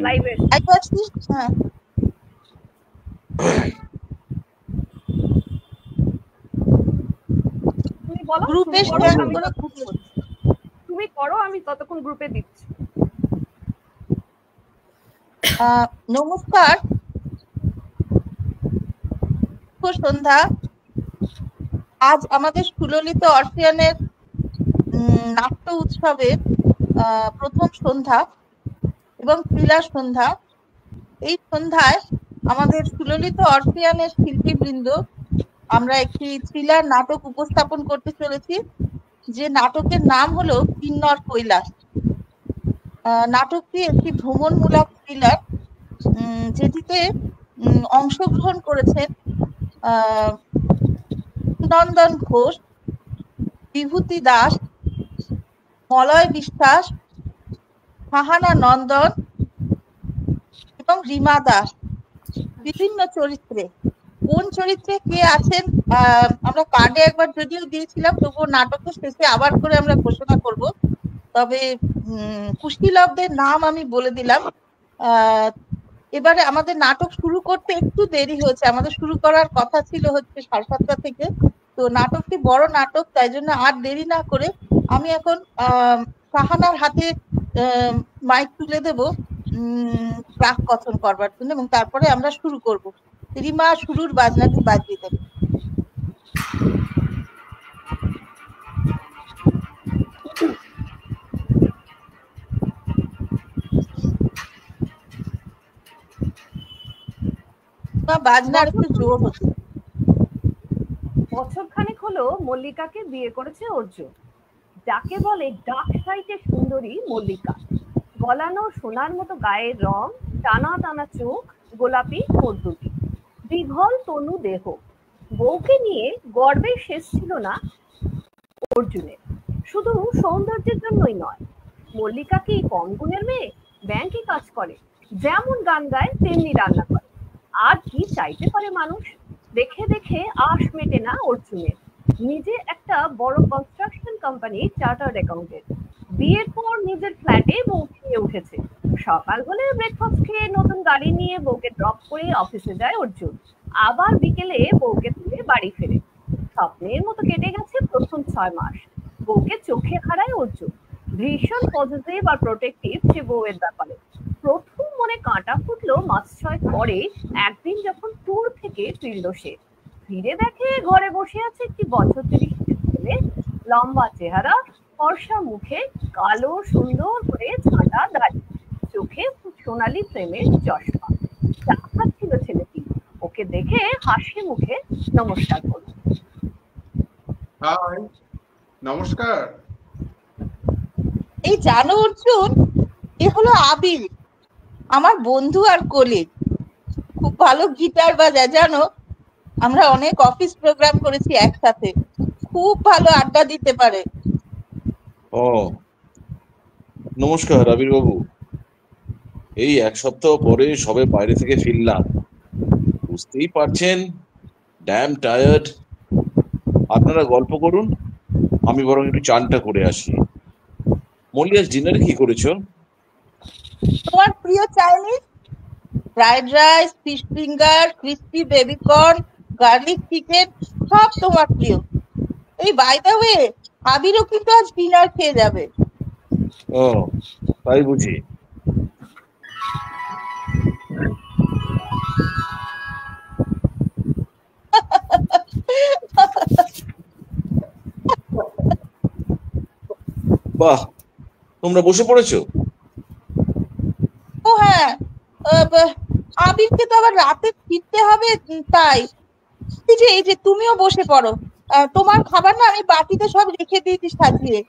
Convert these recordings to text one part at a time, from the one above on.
লাইভে হ্যাঁ তুমি বলো, গ্রুপে তুমি করো, আমি ততক্ষণ গ্রুপে দিচ্ছি। নমস্কার, সন্ধ্যা। আজ আমাদের সুললিত অর্ফিয়ানের নাট্য উৎসবের প্রথম সন্ধ্যা এবং থ্রিলার সন্ধ্যা। এই সন্ধ্যায় আমাদের সুললিত অর্ফিয়ানের শিল্পীবৃন্দ আমরা একটি থ্রিলার নাটক উপস্থাপন করতে চলেছি, যে নাটকের নাম হলো কিন্নর কৈলাস। নাটকটি একটি ভ্রমণমূলক থ্রিলার, যেটিতে অংশগ্রহণ করেছেন নন্দন ঘোষ, বিভূতি দাস, মলয় বিশ্বাস, ফাহানা নন্দন এবং রিমা দাস বিভিন্ন চরিত্রে। কোন চরিত্রে কে আছেন আমরা কার্ডে একবার যদিও দিয়েছিলাম, তবুও নাটকের শেষে আবার করে আমরা ঘোষণা করব। তবে কুষ্টিলব্ধের নাম আমি বলে দিলাম। এবারে আমাদের নাটক শুরু করতে একটু দেরি হয়েছে, আমাদের শুরু করার কথা ছিল হচ্ছে 7:30 থেকে। তো নাটকটি বড় নাটক, তাই জন্য আর দেরি না করে আমি এখন ফাহানার হাতে মাইক তুলে দেব প্রাক কথন করবার জন্য, এবং তারপরে আমরা শুরু করব। রিমা শুরুর বাজনাটি বাজিয়ে দেবে। বাজনার একটু জোর হচ্ছে। বছরখানেক হলো মল্লিকাকে বিয়ে করেছে অর্জুন, যাকে বলে ডাক সাইটের সুন্দরী মল্লিকা। গলানো সোনার মতো গায়ের রং, টানা টানা চোখ, গোলাপি মর্দুটি, দীঘল তনু দেহ। বউকে নিয়ে গর্বের শেষ ছিল না অর্জুনের। শুধু সৌন্দর্যের জন্যই নয়, মল্লিকা কি কম গুণের মেয়ে? ব্যাংকে কাজ করে, যেমন গান গায় তেমনি রান্না করে। আর কি চাইতে পারে মানুষ? দেখে দেখে আশ মেটে না অর্জুনের। নিজে একটা বড় কনস্ট্রাকশন কোম্পানির চার্টার্ড অ্যাকাউন্টেন্ট। বিয়ের পর নিজের ফ্ল্যাটে বউকে নিয়ে উঠেছে। সকাল হলে ব্রেকফাস্ট খেয়ে নতুন গাড়ি নিয়ে বউকে ড্রপ করে অফিসে যায় অর্জুন। আবার বিকেলে বউকে তুলে বাড়ি ফেরে। স্বপ্নের মতো কেটে গেছে প্রথম 6 মাস। বউকে চোখে হারায় অর্জুন। ভীষণ পজিটিভ আর প্রোটেক্টিভ সে বউয়ের ব্যাপারে। প্রথম মনে কাঁটা ফুটলো মাস 6 পরে, একদিন যখন ট্যুর থেকে ফিরল সে। ফিরে দেখে ঘরে বসে আছে একটি বছর 30 ছেলে, লম্বা চেহারা, ফর্সা মুখে, কালো সুন্দর করে ছাঁটা দাড়ি, চোখে সোনালি প্রেমের চশমা। চা খাচ্ছিল ছেলেটি। ওকে দেখে হাসি মুখে নমস্কার করল। হাই, নমস্কার। এই জানো অর্জুন, এ হলো আবির, আমার বন্ধু আর কলিগ। খুব ভালো গিটার বাজায় জানো। আমরা অনেক অফিস প্রোগ্রাম করেছি একসাথে। খুব ভালো আড্ডা দিতে পারে। ও নমস্কার আবির বাবু। এই 1 সপ্তাহ পরে সবে বাইরে থেকে ফিরলাম, বুঝতেই পারছেন, ড্যাম টায়ার্ড। আপনারা গল্প করুন, আমি বরং একটু চানটা করে আসি। মল্লি, আজ ডিনারে কি করেছো? তোমার প্রিয় Chinese, fried rice, fish finger, crispy baby corn, garlic chicken, সব তোমার প্রিয়। এই বাই দ্য ওয়ে, আবিরও কিন্তু আজ ডিনার খেয়ে যাবে। ও তাই বুঝি। বাহ, তোমরা বসে পড়েছো? ও হ্যাঁ, আবিরকে তো আবার রাতে ফিরতে হবে, তাই এই যে তুমিও বসে পড়ো। তোমার খাবার না আমি বাটিতে সব রেখে দিয়েছি সাজিয়ে।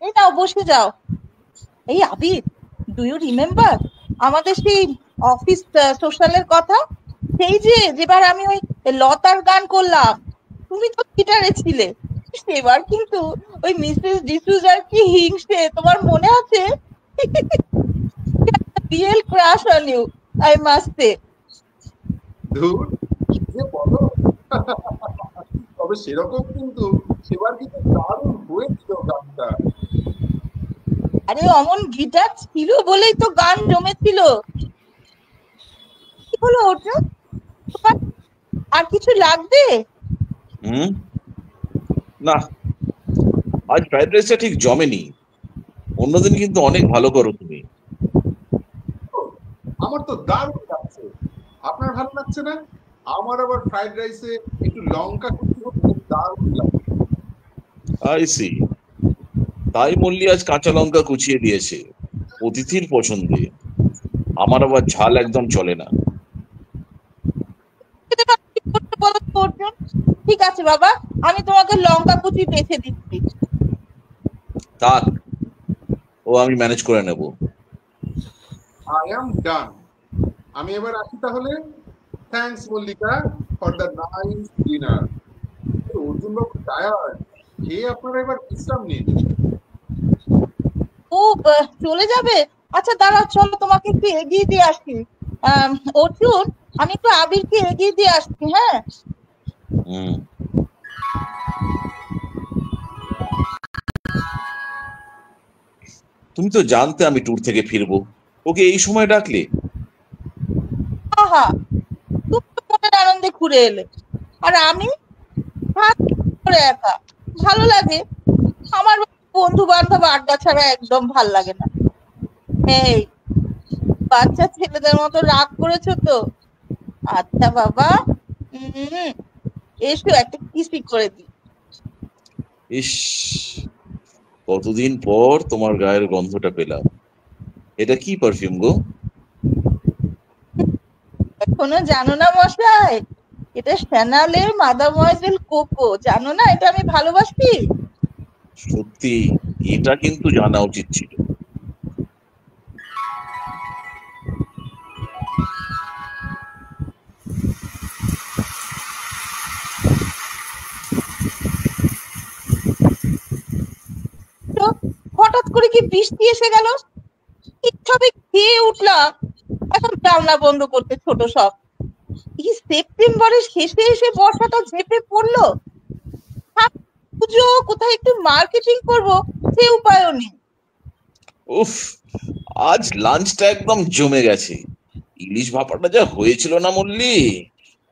এই নাও, বসে যাও। এই আবির, ডু ইউ রিমেম্বার আমাদের সেই অফিস সোশ্যালের কথা? সেই যেবার আমি ওই লতার গান করলাম, তুমি তো গিটারে ছিলে। সেবার কিন্তু ওই মিসেস ডিসুজার কি হিংসে, তোমার মনে আছে? Real crush on you, I must say. ধুর, কি যে বলো। তবে সেরকম কিন্তু সেবার কিন্তু দারুণ হয়েছিল গানটা। আরে অমন গিটার ছিল বলেই তো গান জমেছিল। কি হলো অর্জুন, তোমার আর কিছু লাগবে? হুম, না, আজ ফ্রাইড রাইসটা ঠিক জমেনি। অন্যদিন কিন্তু অনেক ভালো করো তুমি। আমার তো দারুণ লাগছে। আপনার ভালো লাগছে না? আমার আবার ফ্রাইড রাইসে একটু লঙ্কা কুচি হলে দারুণ লাগে। I see. তাই মল্লি আজ কাঁচা লঙ্কা কুচিয়ে দিয়েছে, অতিথির পছন্দে। আমার আবার ঝাল একদম চলে না। কি করতে বলো তো অর্জুন? ঠিক আছে বাবা, আমি তোমাকে লঙ্কা কুচি বেছে দিচ্ছি। থাক, ও আমি ম্যানেজ করে নেব। আই অ্যাম ডান। আমি এবার আসি তাহলে। Thanks Mallika for the nice dinner. Arjun Babu tired, খেয়ে আপনারা এবার বিশ্রাম নিন। ও চলে যাবে? আচ্ছা দাঁড়াও, চলো তোমাকে একটু এগিয়ে দিয়ে আসি। অর্জুন, আমি একটু আবিরকে এগিয়ে দিয়ে আসছি, হ্যাঁ? হুম। তুমি তো জানতে আমি ট্যুর থেকে ফিরবো, ওকে এই সময় ডাকলে? আহা, তুমি তো মনের আনন্দে ঘুরে এলে, আর আমি হাত করে একা। ভালো লাগে? আমার বন্ধু বান্ধব আড্ডা ছাড়া একদম ভাল লাগে না। এই, বাচ্চা ছেলেদের মতো রাগ করেছো তো? আচ্ছা বাবা, এসো একটা কিসি করে দিই। ইস, কতদিন পর তোমার গায়ের গন্ধটা পেলাম। এটা কি পারফিউম গো? এখনো জানো না মশাই? এটা শ্যানালের মাদামোয়াজেল কোকো। জানো না এটা আমি ভালোবাসি? সত্যি, এটা কিন্তু জানা উচিত ছিল। তো হঠাৎ করে কি বৃষ্টি এসে গেল, সবে খেয়ে উঠলাম, এখন জানলা বন্ধ করতে ছোট সব। এই সেপ্টেম্বরের শেষে এসে বর্ষাটা ঝেঁপে পড়লো। পুজো, কোথায় একটু মার্কেটিং করব সে উপায়ও নেই। উফ, আজ লাঞ্চটা একদম জমে গেছে। ইলিশ ভাপাটা যা হয়েছিল না মল্লি,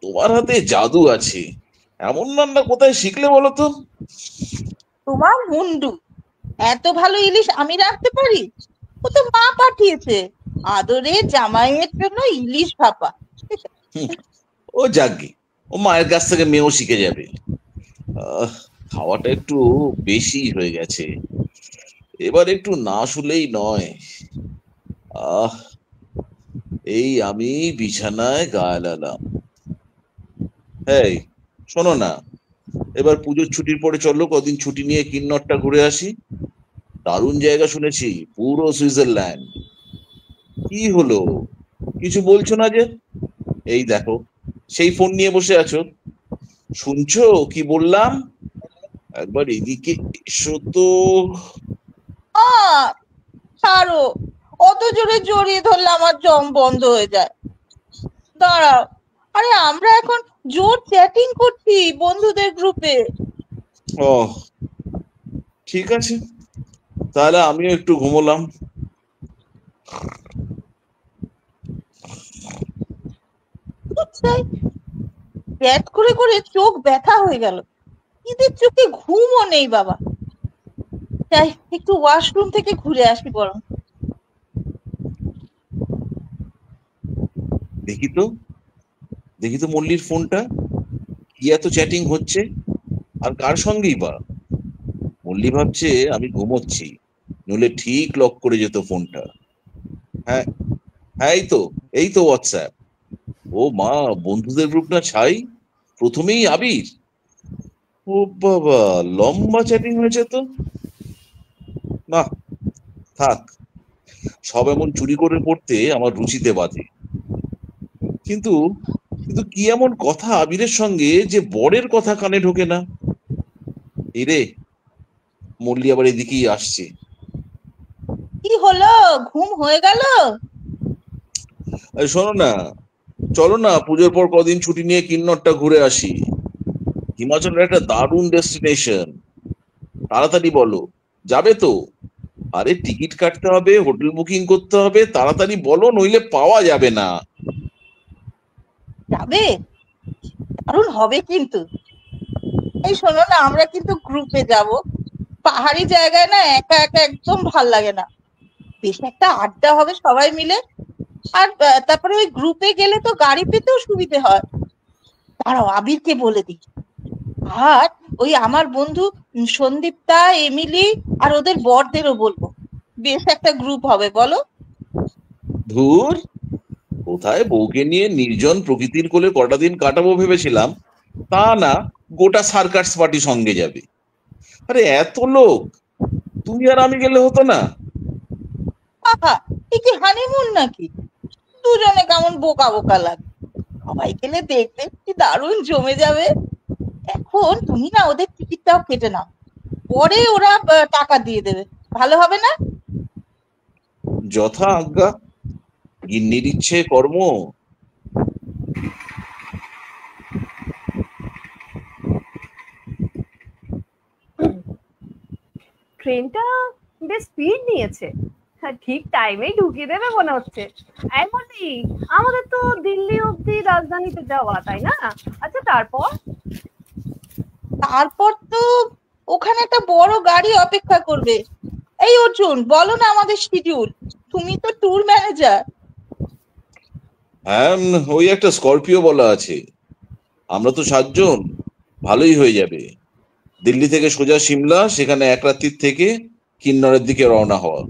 তোমার হাতে জাদু আছে। এমন রান্না কোথায় শিখলে বলো তো? তোমার মুন্ডু, এত ভালো ইলিশ আমি রাখতে পারি? ও তো মা পাঠিয়েছে আদরে জামাইয়ের জন্য ইলিশ ভাপা। হুম, ও যাকগে, ও মায়ের কাছ থেকে মেয়েও শিখে যাবে। আহ, খাওয়াটা একটু বেশি হয়ে গেছে, এবার একটু না শুলেই নয়। আহ, এই আমি বিছানায় গা এলাম। এই, শোনো না, এবার পুজোর ছুটির পরে চলো কদিন ছুটি নিয়ে কিন্নরটা ঘুরে আসি। দারুণ জায়গা শুনেছি, পুরো সুইজারল্যান্ড। কি হলো, কিছু বলছো না যে? এই দেখো, সেই ফোন নিয়ে বসে আছো। শুনছো কি বললাম? একবার এদিকে এসো তো। ছাড়ো, অত জোরে জড়িয়ে ধরলে আমার জম বন্ধ হয়ে যায়। দাঁড়াও, আরে আমরা এখন জোর চ্যাটিং করছি বন্ধুদের গ্রুপে। ও, ঠিক আছে, তাহলে আমিও একটু ঘুমোলাম। চ্যাট করে করে চোখ ব্যথা হয়ে গেল। এদের চোখে ঘুমও নেই বাবা। তাই একটু ওয়াশরুম থেকে ঘুরে আসি বরং। দেখি তো, দেখি তো মল্লির ফোনটা, কি এত চ্যাটিং হচ্ছে, আর কার সঙ্গেই বা? মল্লি ভাবছে আমি ঘুমোচ্ছি, নইলে ঠিক লক করে যেত ফোনটা। হ্যাঁ, হ্যাঁ, এই তো হোয়াটসঅ্যাপ। ও মা, বন্ধুদের গ্রুপ না ছাই, প্রথমেই আবির। ও বাবা, লম্বা চ্যাটিং হয়েছে তো। না, থাক, সব এমন চুরি করে পড়তে আমার রুচিতে বাধে। কিন্তু কিন্তু কি এমন কথা আবিরের সঙ্গে যে বরের কথা কানে ঢোকে না? এরে, মল্লি আবার এদিকেই আসছে। কি হলো, ঘুম হয়ে গেল? শোনো না, চলো না পুজোর পর কদিন ছুটি নিয়ে কিন্নরটা ঘুরে আসি। হিমাচলের একটা দারুণ ডেস্টিনেশন। তাড়াতাড়ি বলো, যাবে তো? আরে টিকিট কাটতে হবে, হোটেল বুকিং করতে হবে, তাড়াতাড়ি বলো, নইলে পাওয়া যাবে না। যাবে, দারুণ হবে কিন্তু। এই শোনো না, আমরা কিন্তু গ্রুপে যাব। পাহাড়ি জায়গায় না একা একা একদম ভাল লাগে না, বেশ একটা আড্ডা হবে সবাই মিলে। আর তারপরে ওই গ্রুপে গেলে তো গাড়ি পেতেও সুবিধে হয়। দাঁড়াও, আবিরকে বলে দিই। আর ওই আমার বন্ধু সন্দীপ্তা, এমিলি আর ওদের বরদেরও বলবো। বেশ একটা গ্রুপ হবে, বলো? ধুর, কোথায় বউকে নিয়ে নির্জন প্রকৃতির কোলে কটা দিন কাটাবো ভেবেছিলাম, তা না, গোটা সার্কাস পার্টি সঙ্গে যাবে। আরে এত লোক, তুমি আর আমি গেলে হতো না? আহা, এ কি হানিমুন নাকি? দুজনে কেমন বোকা বোকা লাগে। সবাই গেলে দেখবে কি দারুণ জমে যাবে। এখন তুমি না ওদের টিকিটটাও কেটে নাও, পরে ওরা টাকা দিয়ে দেবে। ভালো হবে না? যথা আজ্ঞা, গিন্নির ইচ্ছে কর্ম। ট্রেনটা বেশ স্পিড নিয়েছে, হ্যাঁ, ঠিক টাইমেই ঢুকিয়ে দেবে মনে হচ্ছে। এমনই, আমাদের তো দিল্লি অব্দি রাজধানীতে যাওয়া, তাই না? আচ্ছা, তারপর? তারপর তো ওখানে একটা বড় গাড়ি অপেক্ষা করবে। এই অর্জুন, বলো না আমাদের শিডিউল, তুমি তো ট্যুর ম্যানেজার। হ্যাঁ, ওই একটা স্করপিও বলা আছে। আমরা তো 7 জন, ভালোই হয়ে যাবে। দিল্লি থেকে সোজা সিমলা, সেখানে এক রাত্রির থেকে কিন্নরের দিকে রওনা হওয়া।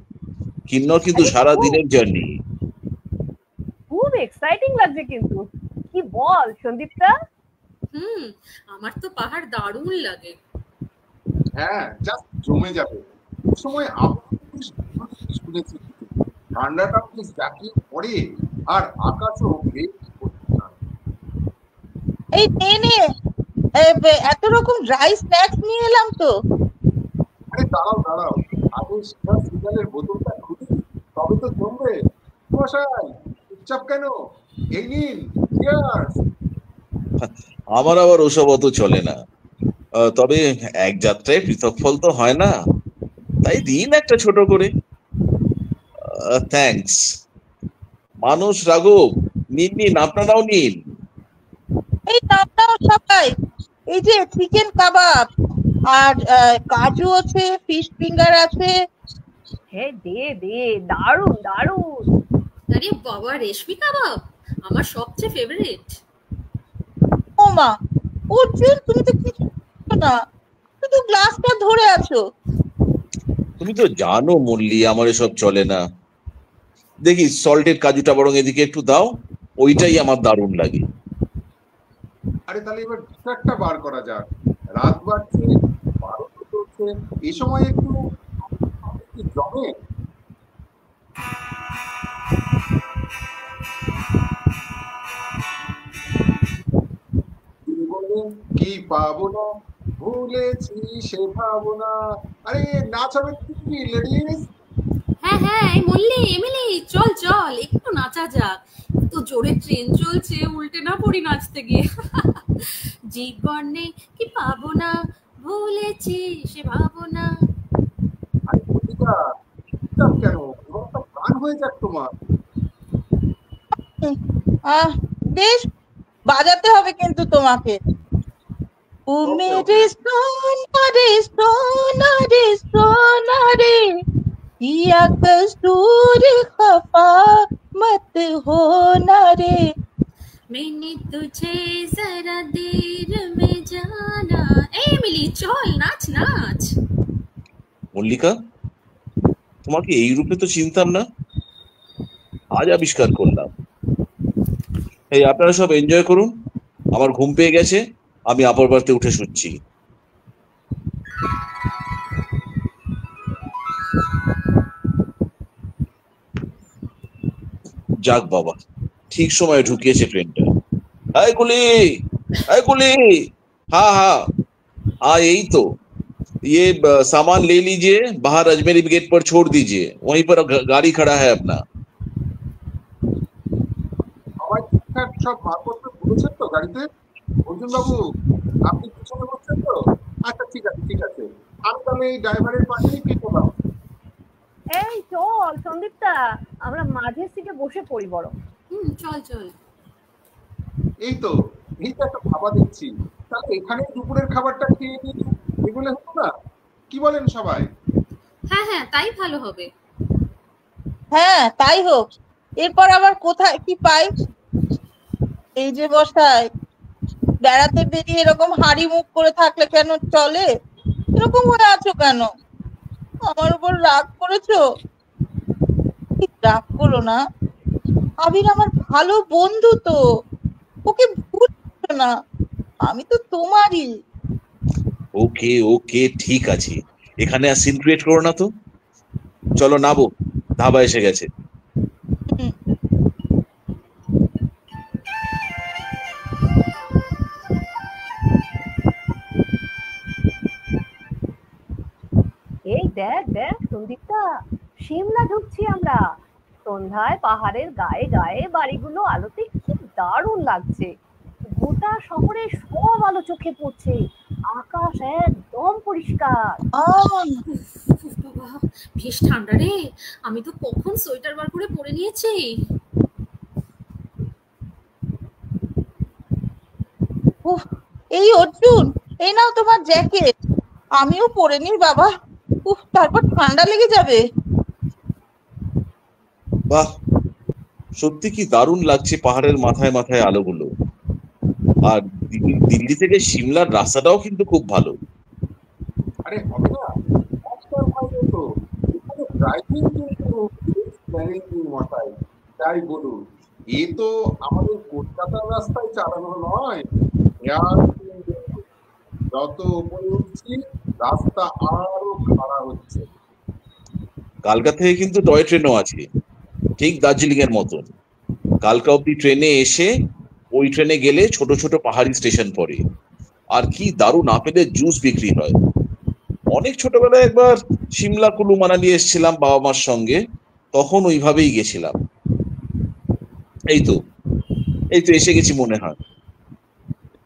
কিন্নর কিন্তু আরে সারা খুব দিনের জার্নি। খুব এক্সাইটিং লাগছে কিন্তু। কি বল সন্দীপটা? আমার তো পাহাড় দারুণ লাগে। হ্যাঁ, জাস্ট জমে যাবে। এই সময় শুনেছি ঠান্ডাটাও বেশ জাঁকিয়ে পড়ে, আর আকাশও বেশ পরিষ্কার। এই নে নে, এত রকম ড্রাই স্ন্যাক্স নিয়ে এলাম তো। আরে দাঁড়াও দাঁড়াও, আগে সেরা সিরিয়ালের বোতলটা খুলি, তবে তো জমবে। মশাই, চুপচাপ কেন? এই নিন, চিয়ার্স। আমার আবার ওসব অত চলে না। তবে এক যাত্রায় পৃথক ফল তো হয় না, তাই দিন একটা ছোট করে। থ্যাঙ্কস। মানুষ রাঘব, নিন নিন, আপনারাও নিন। এই নাও নাও সবাই, এই যে চিকেন কাবাব, আর কাজু আছে, ফিশ ফিঙ্গার আছে। হ্যাঁ, দে দে, দারুণ দারুণ। আরে বাবা, রেশমি কাবাব আমার সবচেয়ে ফেভারিট। ও মা, অর্জুন তুমি তো কিছু না, শুধু গ্লাসটা ধরে আছো। তুমি তো জানো মল্লি, আমার এসব চলে না। দেখি সল্টেড কাজুটা বরং এদিকে একটু দাও, ওইটাই আমার দারুণ লাগে। আরে তাহলে এবার কিছু একটা বার করা যাক। রাত বাড়ছে, 12 চলছে, এই সময় একটু কি জমে? জীবনে কি পাবো না, ভুলেছি সে ভাবনা। আরে নাচ হবে কি লেডিস? হ্যাঁ হ্যাঁ, এই মল্লি, এমিলি, চল চল, একটু নাচা যাক। তো জোরে ট্রেন চলছে, উল্টে না পড়ি নাচতে গিয়ে। জীবনে কি পাবো না, ভুলেছি সে ভাবনা। আরে মল্লিকা, চুপচাপ কেন? এবার একটা গান হয়ে যাক তোমার। আহ বেশ, বাজাতে হবে কিন্তু তোমাকে। ও ওকে মেরে ওকে। সোনা রে, সোনা রে, সোনা রে, किया कसूर खफा मत होना रे। मैंने तुझे जरा देर में जाना। এই এমিলি, চল নাচ নাচ। মল্লিকা, তোমাকে এই রূপে তো চিনতাম না, আজ আবিষ্কার করলাম। এই আপনারা সব এনজয় করুন, আমার ঘুম পেয়ে গেছে, আমি আপার বাড়িতে উঠে শুচ্ছি। যাক বাবা, ঠিক সময়ে ঢুকিয়েছে ট্রেনটা। আয় কুলি, আয় কুলি। हाँ हाँ हाँ, यही तो। ये सामान ले लीजिए, बाहर अजमेरी गेट पर छोड़ दीजिए, वहीं पर गाड़ी खड़ा है अपना। সবাই ঠিকঠাক সব মালপত্র বলেছেন তো গাড়িতে? অর্জুন বাবু, আপনি পিছনে বসছেন তো? আচ্ছা, ঠিক আছে ঠিক আছে, আমি তাহলে এই ড্রাইভারের পাশেই কে করলাম। এই চল সন্দীপটা, আমরা মাঝের সিটে বসে পড়ি বড়। চল চল। এই তো একটা খাবার দিচ্ছি, তাহলে এখানে দুপুরের খাবারটা খেয়ে নিই, এগুলো হতো না? কি বলেন সবাই? হ্যাঁ হ্যাঁ, তাই ভালো হবে। হ্যাঁ তাই হোক। এরপর আবার কোথায় কি পাই? এই যে বসায় বেড়াতে বেরিয়ে এরকম হাড়ি মুখ করে থাকলে কেন চলে? এরকম হয়ে আছো কেন? আমার উপর রাগ করেছো? রাগ করো না, আবির আমার ভালো বন্ধু, তো ওকে ভুলছো না, আমি তো তোমারই। ওকে ওকে ঠিক আছে, এখানে আর সিন ক্রিয়েট করো না তো। চলো নাবো, ধাবা এসে গেছে। এই দেখ দেখ সন্দীপটা, সিমলা ঢুকছি আমরা। সন্ধ্যায় পাহাড়ের গায়ে গায়ে বাড়িগুলো আলোতে কি দারুণ লাগছে। গোটা শহরে সব আলো চোখে পড়ছে, আকাশ একদম পরিষ্কার। বাবা বেশ ঠান্ডা রে, আমি তো কখন সোয়েটার বার করে পরে নিয়েছি। এই অর্জুন, এই নাও তোমার জ্যাকেট, আমিও পরে নিই বাবা। তারপর ঠান্ডা লেগে যাবে। বাহ, সত্যি কি দারুণ লাগছে পাহাড়ের মাথায় মাথায় আলোগুলো। আর দিল্লি থেকে সিমলার রাস্তাটাও কিন্তু খুব ভালো। আরে হবে না, তো এখানে ড্রাইভিং কিন্তু চ্যালেঞ্জিং মশাই, তাই বলুন। এ তো আমাদের কলকাতার রাস্তায় চালানো নয়। যত উপরে উঠছি রাস্তা আরো খারাপ হচ্ছে। কালকা থেকে কিন্তু টয় ট্রেনও আছে, ঠিক দার্জিলিং এর মতন। কালকা অব্দি ট্রেনে এসে ওই ট্রেনে গেলে ছোট ছোট পাহাড়ি স্টেশন পড়ে, আর কি দারুণ আপেলের জুস বিক্রি হয়। অনেক ছোটবেলায় একবার সিমলা কুলু মানালি এসেছিলাম বাবা মার সঙ্গে, তখন ওইভাবেই গেছিলাম। এই তো এসে গেছি মনে হয়।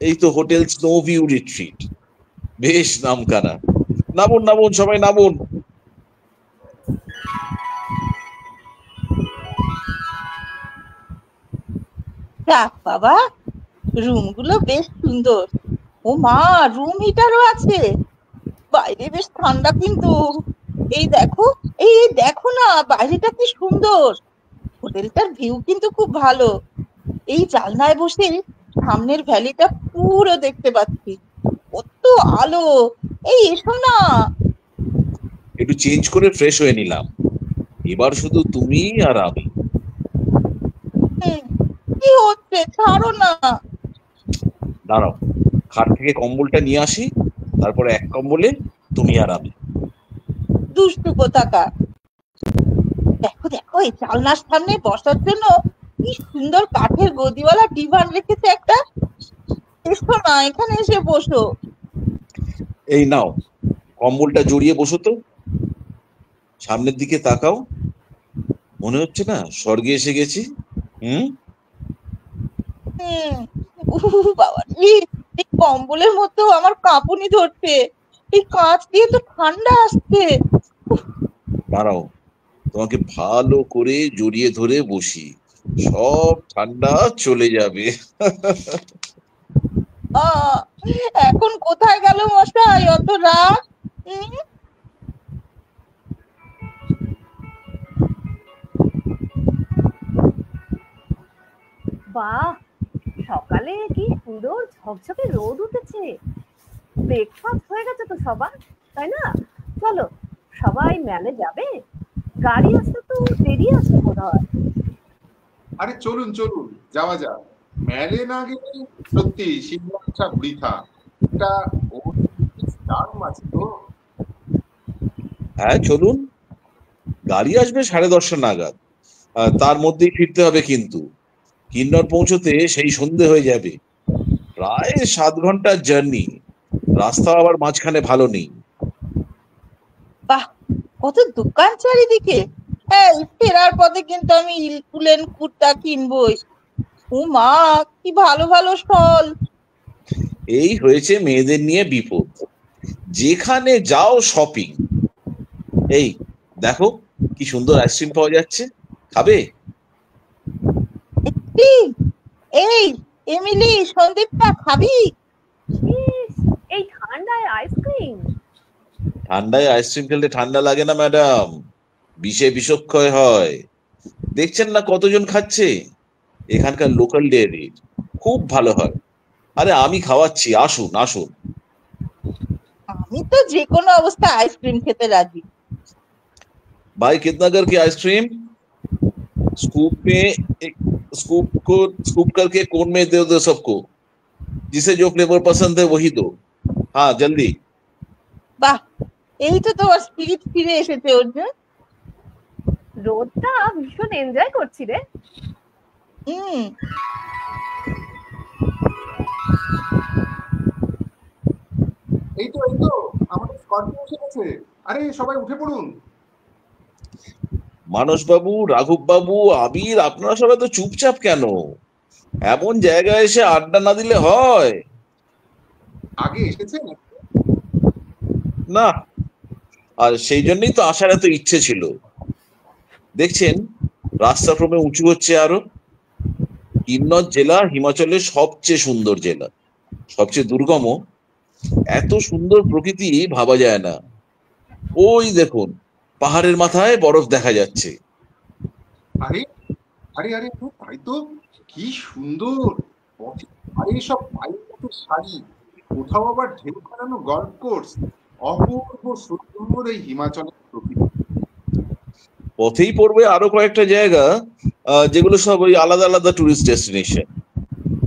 এই তো হোটেল স্নো ভিউ রিট্রিট, বেশ নামকানা। নামুন নামুন সবাই নামুন। যাক বাবা, রুমগুলো বেশ সুন্দর। ও মা, রুম হিটারও আছে। বাইরে বেশ ঠান্ডা কিন্তু। এই দেখো, এই দেখো না বাইরেটা কি সুন্দর। হোটেলটার ভিউ কিন্তু খুব ভালো। এই জানলায় বসে সামনের ভ্যালিটা পুরো দেখতে পাচ্ছি, কত আলো। এই এসো না। একটু চেঞ্জ করে ফ্রেশ হয়ে নিলাম, এবার শুধু তুমি আর আমি। কি হচ্ছে, ছাড়ো না। দাঁড়াও, খাট থেকে কম্বলটা নিয়ে আসি, তারপরে এক কম্বলে তুমি আর আমি। দুষ্টু কোথাকার। দেখো দেখো, এই জানলার সামনে বসার জন্য কি সুন্দর কাঠের গদিওয়ালা ডিভান রেখেছে একটা। এসো না, এখানে এসে বসো। এই নাও, কম্বলটা জড়িয়ে বসো তো। সামনের দিকে তাকাও, মনে হচ্ছে না স্বর্গে এসে গেছি? বাবা, এই কম্বলের মধ্যে আমার কাঁপুনি ধরছে। এই কাঁচ দিয়ে তো ঠান্ডা আসছে। দাঁড়াও, তোমাকে ভালো করে জড়িয়ে ধরে বসি, সব ঠান্ডা চলে যাবে। এখন কোথায় গেল মশাই অত রাত? বাহ, সকালে কি সুন্দর ঝকঝকে রোদ উঠেছে। ব্রেকফাস্ট হয়ে গেছে তো সবার, তাই না? চলো সবাই মেলে যাবে, গাড়ি আসতে তো দেরি আছে বোধ হয়। আরে চলুন চলুন, যাওয়া যাক। মেলে না গেলে সত্যি সিমলা আচ্ছা বৃথা। এটা দারুণ আছে তো। হ্যাঁ চলুন, গাড়ি আসবে 10:30 নাগাদ, তার মধ্যেই ফিরতে হবে কিন্তু। কিন্নর পৌঁছতে সেই সন্ধে হয়ে যাবে। প্রায় 7 ঘন্টার জার্নি, রাস্তা আবার মাঝখানে ভালো নেই। বাহ, কত দোকান চারিদিকে। ফেরার পথে কিন্তু আমি ইলকুলেন কুর্তা কিনবই। ও মা, কি ভালো ভালো স্টল। এই হয়েছে মেয়েদের নিয়ে বিপদ, যেখানে যাও শপিং। এই দেখো, কি সুন্দর আইসক্রিম পাওয়া যাচ্ছে, খাবে? আইসক্রিম? এই এমিলি, সন্দীপটা খাবি? ইস, এই ঠান্ডায় আইসক্রিম? ঠান্ডায় আইসক্রিম খেলে ঠান্ডা লাগে না ম্যাডাম, বিষে বিষক্ষয় হয়। দেখছেন না কতজন খাচ্ছে? এখানকার লোকাল ডেয়ারির খুব ভালো হয়। আরে আমি খাওয়াচ্ছি, আসুন আসুন। আমি তো যে কোনো অবস্থায় আইসক্রিম খেতে রাজি। भाई कितना करके आइसक्रीम? स्कूप में एक स्कूप करके कोन में दे दो सबको, जिसे जो फ्लेवर पसंद है वही दो। हाँ जल्दी। বাহ, এই তো তোমার স্পিরিট ফিরে এসেছে অর্জুন। রোদটা ভীষণ এনজয় করছি রে। হুম। এই তো আমাদের স্করপিও এসে গেছে। আরে সবাই উঠে পড়ুন। মানস বাবু, রাঘব বাবু, আবির, আপনারা সবাই তো চুপচাপ কেন? এমন জায়গায় এসে আড্ডা না দিলে হয়? আগে এসেছেন? না, আর সেই জন্যই তো আসার এত ইচ্ছে ছিল। দেখছেন রাস্তা ক্রমে উঁচু হচ্ছে আরো। কিন্নর জেলা হিমাচলের সবচেয়ে সুন্দর জেলা, সবচেয়ে দুর্গম। এত সুন্দর প্রকৃতি ভাবা যায় না। ওই দেখুন পাহাড়ের মাথায় বরফ দেখা যাচ্ছে। আরে আরে আরে তাই তো, কি সুন্দর! আরে সব পায়ের মতো শাড়ি, কোথাও আবার ঢেউ খেলানো গল্ফ কোর্স। অপূর্ব সুন্দর এই হিমাচলের প্রকৃতি। পথেই পড়বে আরো কয়েকটা জায়গা, যেগুলো সব ওই আলাদা আলাদা টুরিস্ট ডেস্টিনেশন।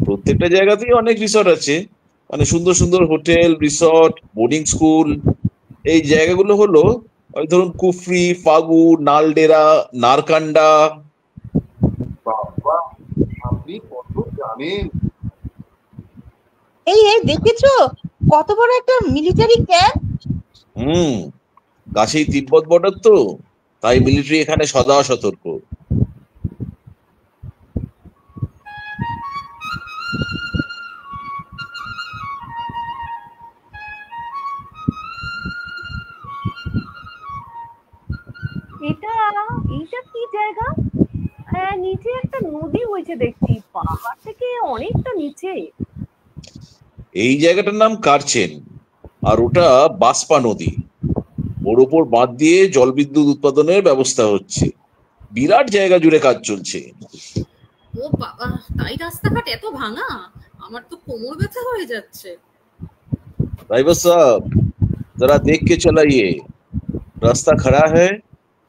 প্রত্যেকটা জায়গাতেই অনেক রিসর্ট আছে, মানে সুন্দর সুন্দর হোটেল, রিসর্ট, বোর্ডিং স্কুল। এই জায়গাগুলো হলো ওই ধরুন কুফরি, ফাগু, নালডেরা, নারকান্ডা। বাবা, আপনি কত জানেন! এই এই দেখেছো কত বড় একটা মিলিটারি ক্যাম্প? হুম, কাছেই তিব্বত বর্ডার তো, তাই মিলিটারি এখানে সদা সতর্ক। এটা এইটা কি জায়গা? নিচে একটা নদী বইছে দেখছি, পাহাড় থেকে অনেকটা নিচে। এই জায়গাটার নাম কারচেন, আর ওটা বাসপা নদী। ওর ওপর বাঁধ দিয়ে জলবিদ্যুৎ উৎপাদনের ব্যবস্থা হচ্ছে। বিরাট জায়গা জুড়ে কাজ চলছে। ও বাবা, তাই রাস্তাঘাট এত ভাঙা? আমার তো কোমর ব্যথা হয়ে যাচ্ছে। ड्राइवर साहब जरा देख के चलाइए, रास्ता खड़ा है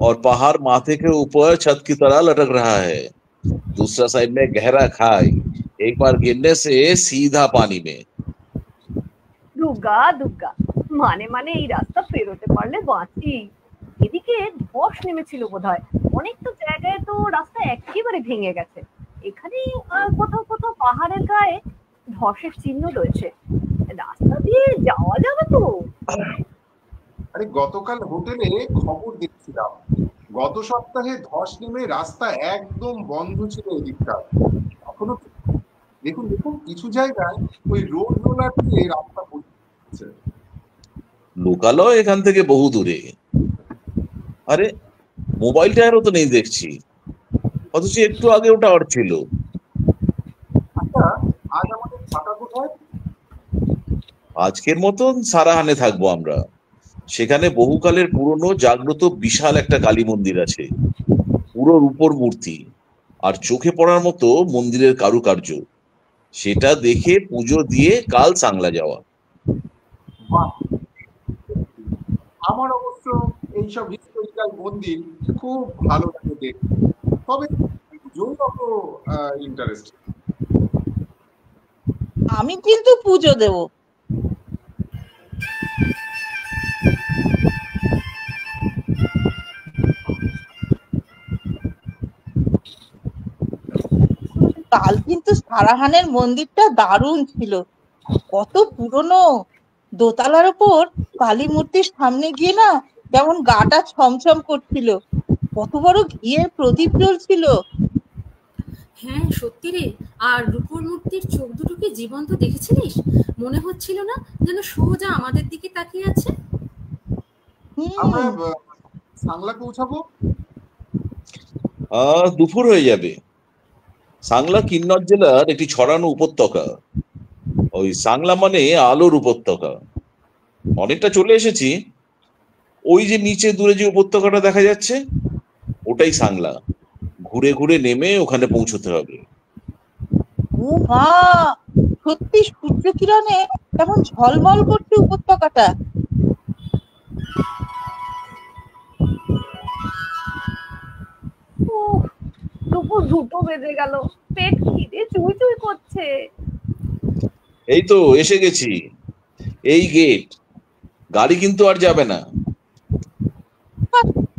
और पहाड़ माथे के ऊपर छत की तरह लटक रहा है। दूसरा साइड में गहरा खाई, एक बार गिरने से सीधा पानी में। দুর্গা দুর্গা, মানে মানে এই রাস্তা পেরোতে পারলে বাঁচি। এদিকে ধস নেমেছিল বোধহয়, অনেকটা জায়গায় তো রাস্তা একেবারে ভেঙে গেছে। এখানে কোথাও কোথাও পাহাড়ের গায়ে ধসের চিহ্ন রয়েছে। রাস্তা দিয়ে যাওয়া যাবে তো? আরে গতকাল হোটেলে খবর দেখছিলাম, গত সপ্তাহে ধস নেমে রাস্তা একদম বন্ধ ছিল এদিকটা। এখনো দেখুন দেখুন কিছু জায়গায় ওই রোড রোলার দিয়ে রাস্তা পরিষ্কার। লোকালয় এখান থেকে বহু দূরে। আরে মোবাইল টায়ারও তো নেই দেখছি, অথচ একটু আগে ওটা আর ছিল। আচ্ছা, আজ আমাদের থাকা কোথায়? আজকের মতন সারাহানে থাকবো আমরা। সেখানে বহুকালের পুরনো জাগ্রত বিশাল একটা কালী মন্দির আছে, পুরো রূপোর মূর্তি, আর চোখে পড়ার মতো মন্দিরের কারুকার্য। সেটা দেখে পুজো দিয়ে কাল সাংলা যাওয়া। বাহ, আমার অবশ্য এইসব হিস্টোরিক্যাল মন্দির খুব ভালো লাগে দেখতে, তবে পুজোই অত ইন্টারেস্ট। আমি কিন্তু পুজো দেব। কাল কিন্তু সারাহানের মন্দিরটা দারুণ ছিল, কত পুরনো। দোতলার উপর কালী মূর্তির সামনে গিয়ে না যেমন গাটা ছমছম করছিল, কত বড় ঘিয়ের প্রদীপ জ্বলছিল। হ্যাঁ সত্যি রে, আর রূপোর মূর্তির চোখ দুটোকে জীবন্ত দেখেছিলিস? মনে হচ্ছিল না যেন সোজা আমাদের দিকে তাকিয়ে আছে? আমরা সাংলা পৌঁছাবো? দুপুর হয়ে যাবে। সাংলা কিন্নর জেলার একটি ছড়ানো উপত্যকা। ওই সাংলা মানে আলোর উপত্যকা। অনেকটা চলে এসেছি। ওই যে নিচে দূরে যে উপত্যকাটা দেখা যাচ্ছে, ওটাই সাংলা। ঘুরে ঘুরে নেমে ওখানে পৌঁছতে হবে। ও মা, সত্যি সূর্য কিরণে কেমন ঝলমল করছে উপত্যকাটা। উফ, দুপুর 2টো বেজে গেল, পেট খিদে চুই চুই করছে। এই তো এসে গেছি। এই গেট। গাড়ি কিন্তু আর যাবে না।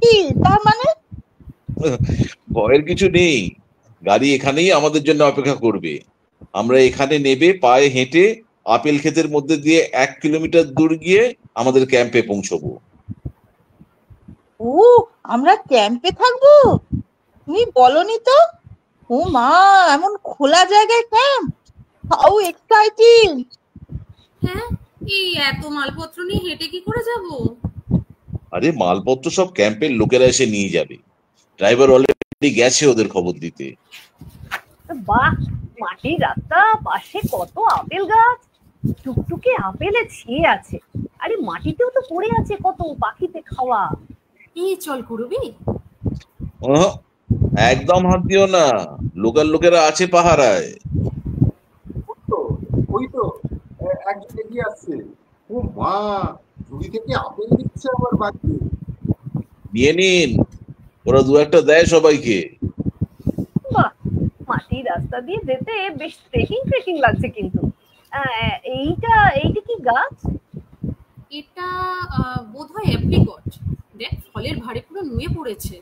কি তার মানে? ভয়ের কিছু নেই। গাড়ি এখানেই আমাদের জন্য অপেক্ষা করবে। আমরা এখানে নেবে পায়ে হেঁটে আপেল ক্ষেতের মধ্যে দিয়ে 1 কিলোমিটার দূর গিয়ে আমাদের ক্যাম্পে পৌঁছবো। ও, আমরা ক্যাম্পে থাকবো? তুমি বলনি তো। ও মা, এমন খোলা জায়গায় ক্যাম্প, হাউ এক্সাইটিং। হ্যাঁ, এই এত মালপত্র নিয়ে হেঁটে কি করে যাব? আরে মালপত্র সব ক্যাম্পের লোকেরা এসে নিয়ে যাবে। ড্রাইভার অলরেডি গেছে ওদের খবর দিতে। বাহ, মাটির রাস্তা, পাশে কত আপেল গাছ, টুকটুকে আপেলে ছেয়ে আছে। আরে মাটিতেও তো পড়ে আছে কত পাখিতে খাওয়া। এই চল করবি। আহ, একদম হাত দিও না। লোকাল লোকেরা আছে পাহারায়। তো ওই তো একজন এগিয়ে আসছে। ও মা, ঝুড়ি থেকে আপেল দিচ্ছে আবার বাড়িতে। নিয়ে নিন। ওরা দু একটা দেয় সবাইকে। বাহ, মাটির রাস্তা দিয়ে যেতে বেশ ট্রেকিং ট্রেকিং লাগছে কিন্তু। এইটা এইটা কি গাছ? এটা বোধহয় অ্যাপ্রিকট। দেখ, ফলের ভারে পুরো নুয়ে পড়েছে।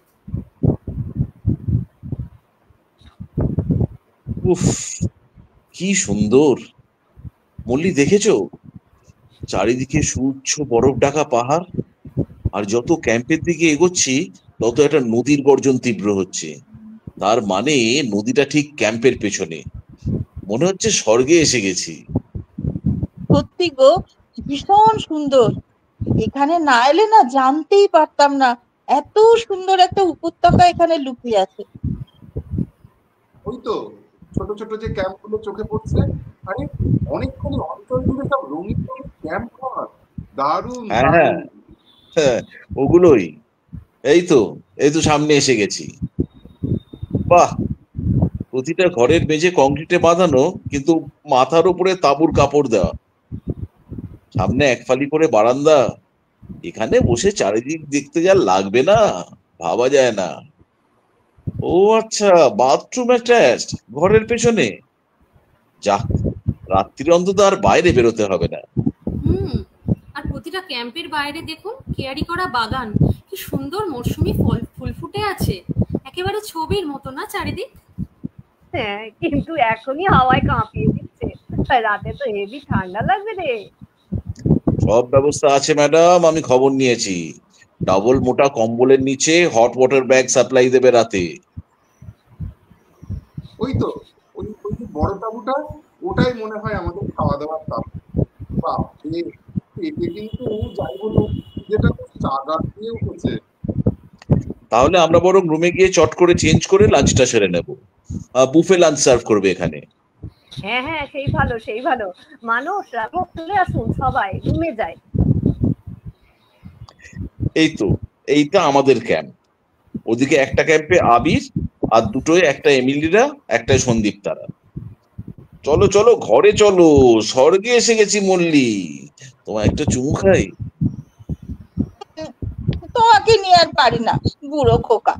উফ, কি সুন্দর। মল্লি দেখেছো? চারিদিকে সুউচ্চ বরফ ঢাকা পাহাড়। আর যত ক্যাম্পের দিকে এগোচ্ছি তত একটা নদীর গর্জন তীব্র হচ্ছে। তার মানে নদীটা ঠিক ক্যাম্পের পেছনে। মনে হচ্ছে স্বর্গে এসে গেছি। সত্যি গো, ভীষণ সুন্দর। এখানে না এলে না জানতেই পারতাম না এত সুন্দর একটা উপত্যকা এখানে লুকিয়ে আছে। ওই তো ছোট ছোট যে ক্যাম্প গুলো চোখে পড়ছে। আরে অনেকখানি অঞ্চল জুড়ে সব রঙিন রঙিন ক্যাম্প ঘর। দারুণ হ্যাঁ হ্যাঁ দারুণ। হ্যাঁ, ওগুলোই। এই তো এই তো সামনে এসে গেছি। বাহ, প্রতিটা ঘরের মেঝে কংক্রিটে বাঁধানো, কিন্তু মাথার উপরে তাঁবুর কাপড় দেওয়া। সামনে এক ফালি করে বারান্দা। এখানে বসে চারিদিক দেখতে যা লাগবে না, ভাবা যায় না। ও আচ্ছা, বাথরুম অ্যাটাচড ঘরের পেছনে। যাক, রাত্রিরে অন্তত আর বাইরে বেরোতে হবে না। হুম। আর প্রতিটা ক্যাম্পের বাইরে দেখুন কেয়ারি করা বাগান। কি সুন্দর মরশুমি ফুল ফুটে আছে। একেবারে ছবির মতো না চারিদিক? হ্যাঁ, কিন্তু এখনই হাওয়ায় কাঁপিয়ে দিচ্ছে। রাতে তো হেভি ঠান্ডা লাগবে রে। সব ব্যবস্থা আছে ম্যাডাম, আমি খবর নিয়েছি। ডাবল মোটা কম্বলের নিচে হট ওয়াটার ব্যাগ সাপ্লাই দেবে রাতে। ওই তো ওই ওই যে বড় তাঁবুটা, ওটাই মনে হয় আমাদের খাওয়া দাওয়ার তাঁবু। বাপরে, এতে কিন্তু যাই বলুন যেটা চাগা দিয়ে উঠেছে। তাহলে আমরা বরং রুমে গিয়ে চট করে চেঞ্জ করে লাঞ্চটা সেরে নেব। বুফে লাঞ্চ সার্ভ করবে এখানে। হ্যাঁ হ্যাঁ, সেই ভালো সেই ভালো। মানুষ রাঘব চলে আসুন, সবাই রুমে যায়। এই তো, এইটা আমাদের ক্যাম্প। ওদিকে একটা ক্যাম্পে আবির, আর দুটোয়, একটা এমিলিরা, একটা সন্দীপ তারা। চলো চলো ঘরে চলো, স্বর্গে এসে গেছি মল্লি। তোমার একটা চুমু খাই। তোমাকে নিয়ে আর পারি না, বুড়ো খোকা।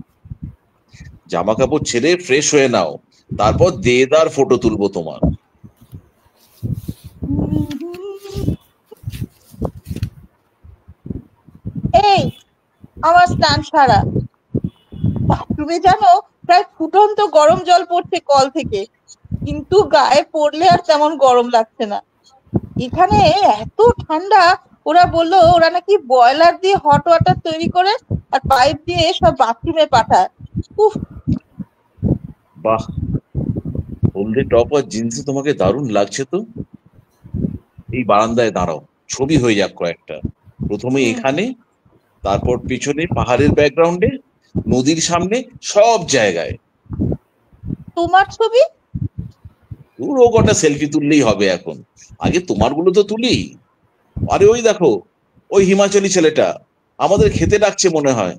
জামা কাপড় ছেড়ে ফ্রেশ হয়ে নাও, তারপর দেদার ফটো তুলবো তোমার। এই, আমার স্নান সারা। বাথরুমে জানো প্রায় ফুটন্ত গরম জল পড়ছে কল থেকে, কিন্তু গায়ে পড়লে আর তেমন গরম লাগছে না। এখানে এত ঠান্ডা, ওরা বললো ওরা নাকি বয়লার দিয়ে হট ওয়াটার তৈরি করে আর পাইপ দিয়ে সব বাথরুমে পাঠায়। উফ। বাহ, হলদে টপ আর জিন্সে তোমাকে দারুণ লাগছে তো। এই বারান্দায় দাঁড়াও, ছবি হয়ে যাক কয়েকটা। প্রথমে এখানে, তারপর পিছনে পাহাড়ের ব্যাকগ্রাউন্ডে, নদীর সামনে, সব জায়গায়। তোমার ছবি? তোর ও কটা সেলফি তুললেই হবে এখন, আগে তোমার গুলো তো তুলি। আরে ওই দেখো, ওই হিমাচলি ছেলেটা আমাদের খেতে ডাকছে মনে হয়।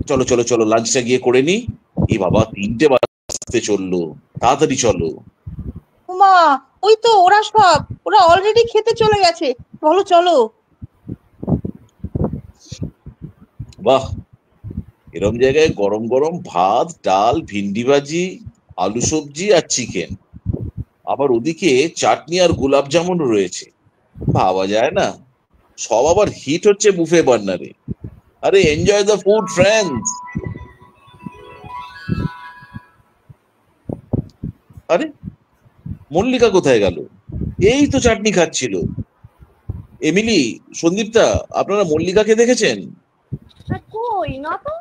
চলো চলো চলো, লাঞ্চটা গিয়ে করে নি। এই বাবা, 3টে বাজতে চললো, তাড়াতাড়ি চলো। মা, ওই তো ওরা অলরেডি খেতে চলে গেছে। চলো চলো। বাহ, এরম জায়গায় গরম গরম ভাত, ডাল, ভিন্ডি ভাজি, আলু সবজি আর চিকেন, আবার ওদিকে চাটনি আর গোলাপ জামুন রয়েছে। ভাবা যায় না, সব আবার হিট হচ্ছে বুফে বার্নারে। আরে এনজয় দ্য ফুড ফ্রেন্ডস। আরে মল্লিকা কোথায় গেল? এই তো চাটনি খাচ্ছিল। এমিলি, সন্দীপদা, আপনারা মল্লিকাকে দেখেছেন? কই না তো,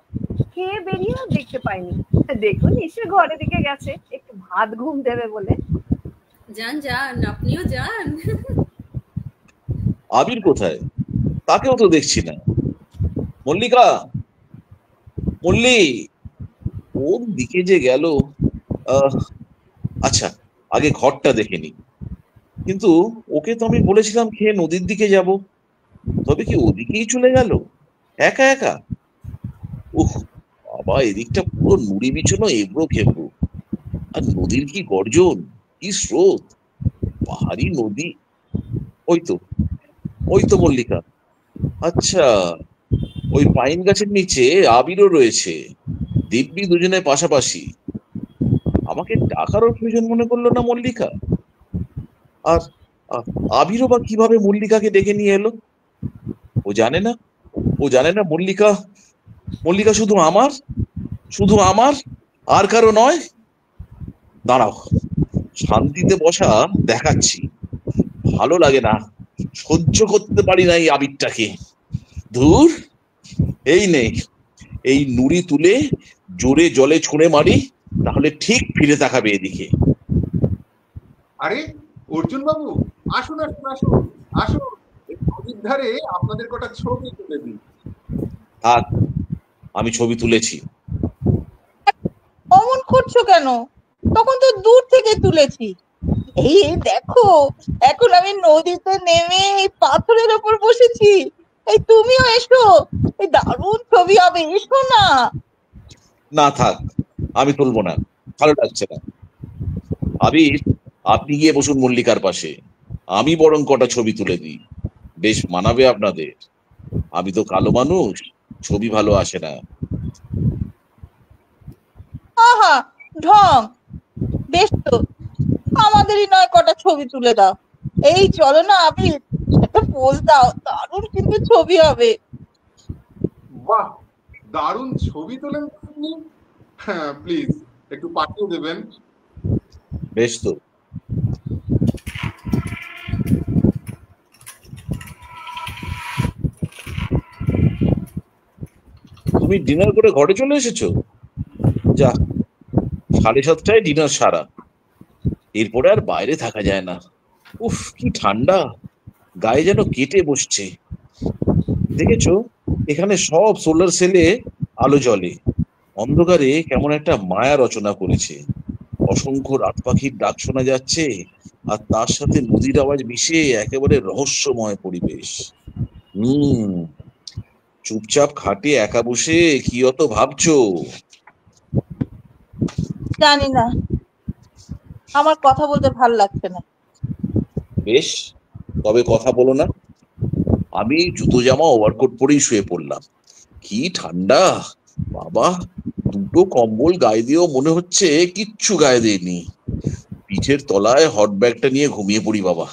খেয়ে বেরিয়ে আর দেখতে পাইনি। দেখুন নিশ্চয় ঘরের দিকে গেছে, একটু ভাত ঘুম দেবে বলে। যান যান, আপনিও যান। আবির কোথায়? তাকেও তো দেখছি না। মল্লিকা, মল্লি, কোন দিকে যে গেল? আচ্ছা, আগে ঘরটা দেখে নি। কিন্তু ওকে তো আমি বলেছিলাম খেয়ে নদীর দিকে যাব, তবে কি ওদিকেই চলে গেল একা একা? উহ বাবা, এদিকটা পুরো নুড়ি বিছানো, এবড়ো খেবড়ো। আর নদীর কি গর্জন, কি স্রোত! পাহাড়ি নদী। ওই তো, ওই তো মল্লিকা। আচ্ছা, ওই পাইন গাছের নিচে আবিরও রয়েছে, দিব্যি দুজনে পাশাপাশি। আমাকে ডাকারও প্রয়োজন মনে করলো না মল্লিকা। আর আবিরও বা কিভাবে মল্লিকাকে ডেকে নিয়ে এলো? ও জানে না, ও জানে না মল্লিকা, মল্লিকা শুধু আমার, শুধু আমার, আর কারো নয়। দাঁড়াও, শান্তিতে বসা দেখাচ্ছি। ভালো লাগে না, সহ্য করতে পারি না এই আবিরটাকে। ধুর, এই নে, এই নুড়ি তুলে জোরে জলে ছুঁড়ে মারি, তাহলে ঠিক ফিরে তাকাবে এদিকে। আরে অর্জুন বাবু, আসুন আসুন আসুন আসুন, এই নদীর ধারে আপনাদের কটা ছবি তুলে দিন। থাক, আমি ছবি তুলেছি। অমন করছো কেন? তখন তো দূর থেকে তুলেছি। এই দেখো, এখন আমি নদীতে নেমে এই পাথরের ওপর বসেছি। এই তুমিও এসো, এই দারুণ ছবি হবে, এসো না। না থাক, আমি তুলবো না, ভালো লাগছে না। আবির, আপনি গিয়ে বসুন মল্লিকার পাশে, আমি বরং কটা ছবি তুলে দিই, বেশ মানাবে আপনাদের। আমি তো কালো মানুষ, ছবি ভালো আসে না। আহা, ঢং! বেশ তো, আমাদেরই নয় কটা ছবি তুলে দাও। এই চলো না আবির, একটা পোজ দাও, দারুণ কিন্তু ছবি হবে। বাহ, দারুণ ছবি তোলেন আপনি। হ্যাঁ, প্লিজ একটু পাঠিয়ে দেবেন। বেশ তো। তুমি ডিনার করে ঘরে চলে এসেছো? যা, 7:30টায় ডিনার সারা, এরপরে আর বাইরে থাকা যায় না। উফ, কি ঠান্ডা, গায়ে যেন কেটে বসছে। দেখেছো, এখানে সব সোলার সেলে আলো জ্বলে, অন্ধকারে কেমন একটা মায়া রচনা করেছে। অসংখ্য রাত পাখির ডাক শোনা যাচ্ছে, আর তার সাথে নদীর আওয়াজ মিশে একেবারে রহস্যময় পরিবেশ। চুপচাপ খাটে একা বসে কি অত ভাবছো? জানি না, আমার কথা বলতে ভাল লাগছে না। বেশ, তবে কথা বলো না। আমি জুতো জামা ওভারকোট পরেই শুয়ে পড়লাম। কি ঠান্ডা বাবা, দুটো কম্বল গায়ে দিয়েও মনে হচ্ছে কিচ্ছু গায়ে দেয়নি। পিঠের তলায় হট ব্যাগটা নিয়ে ঘুমিয়ে পড়ি বাবা।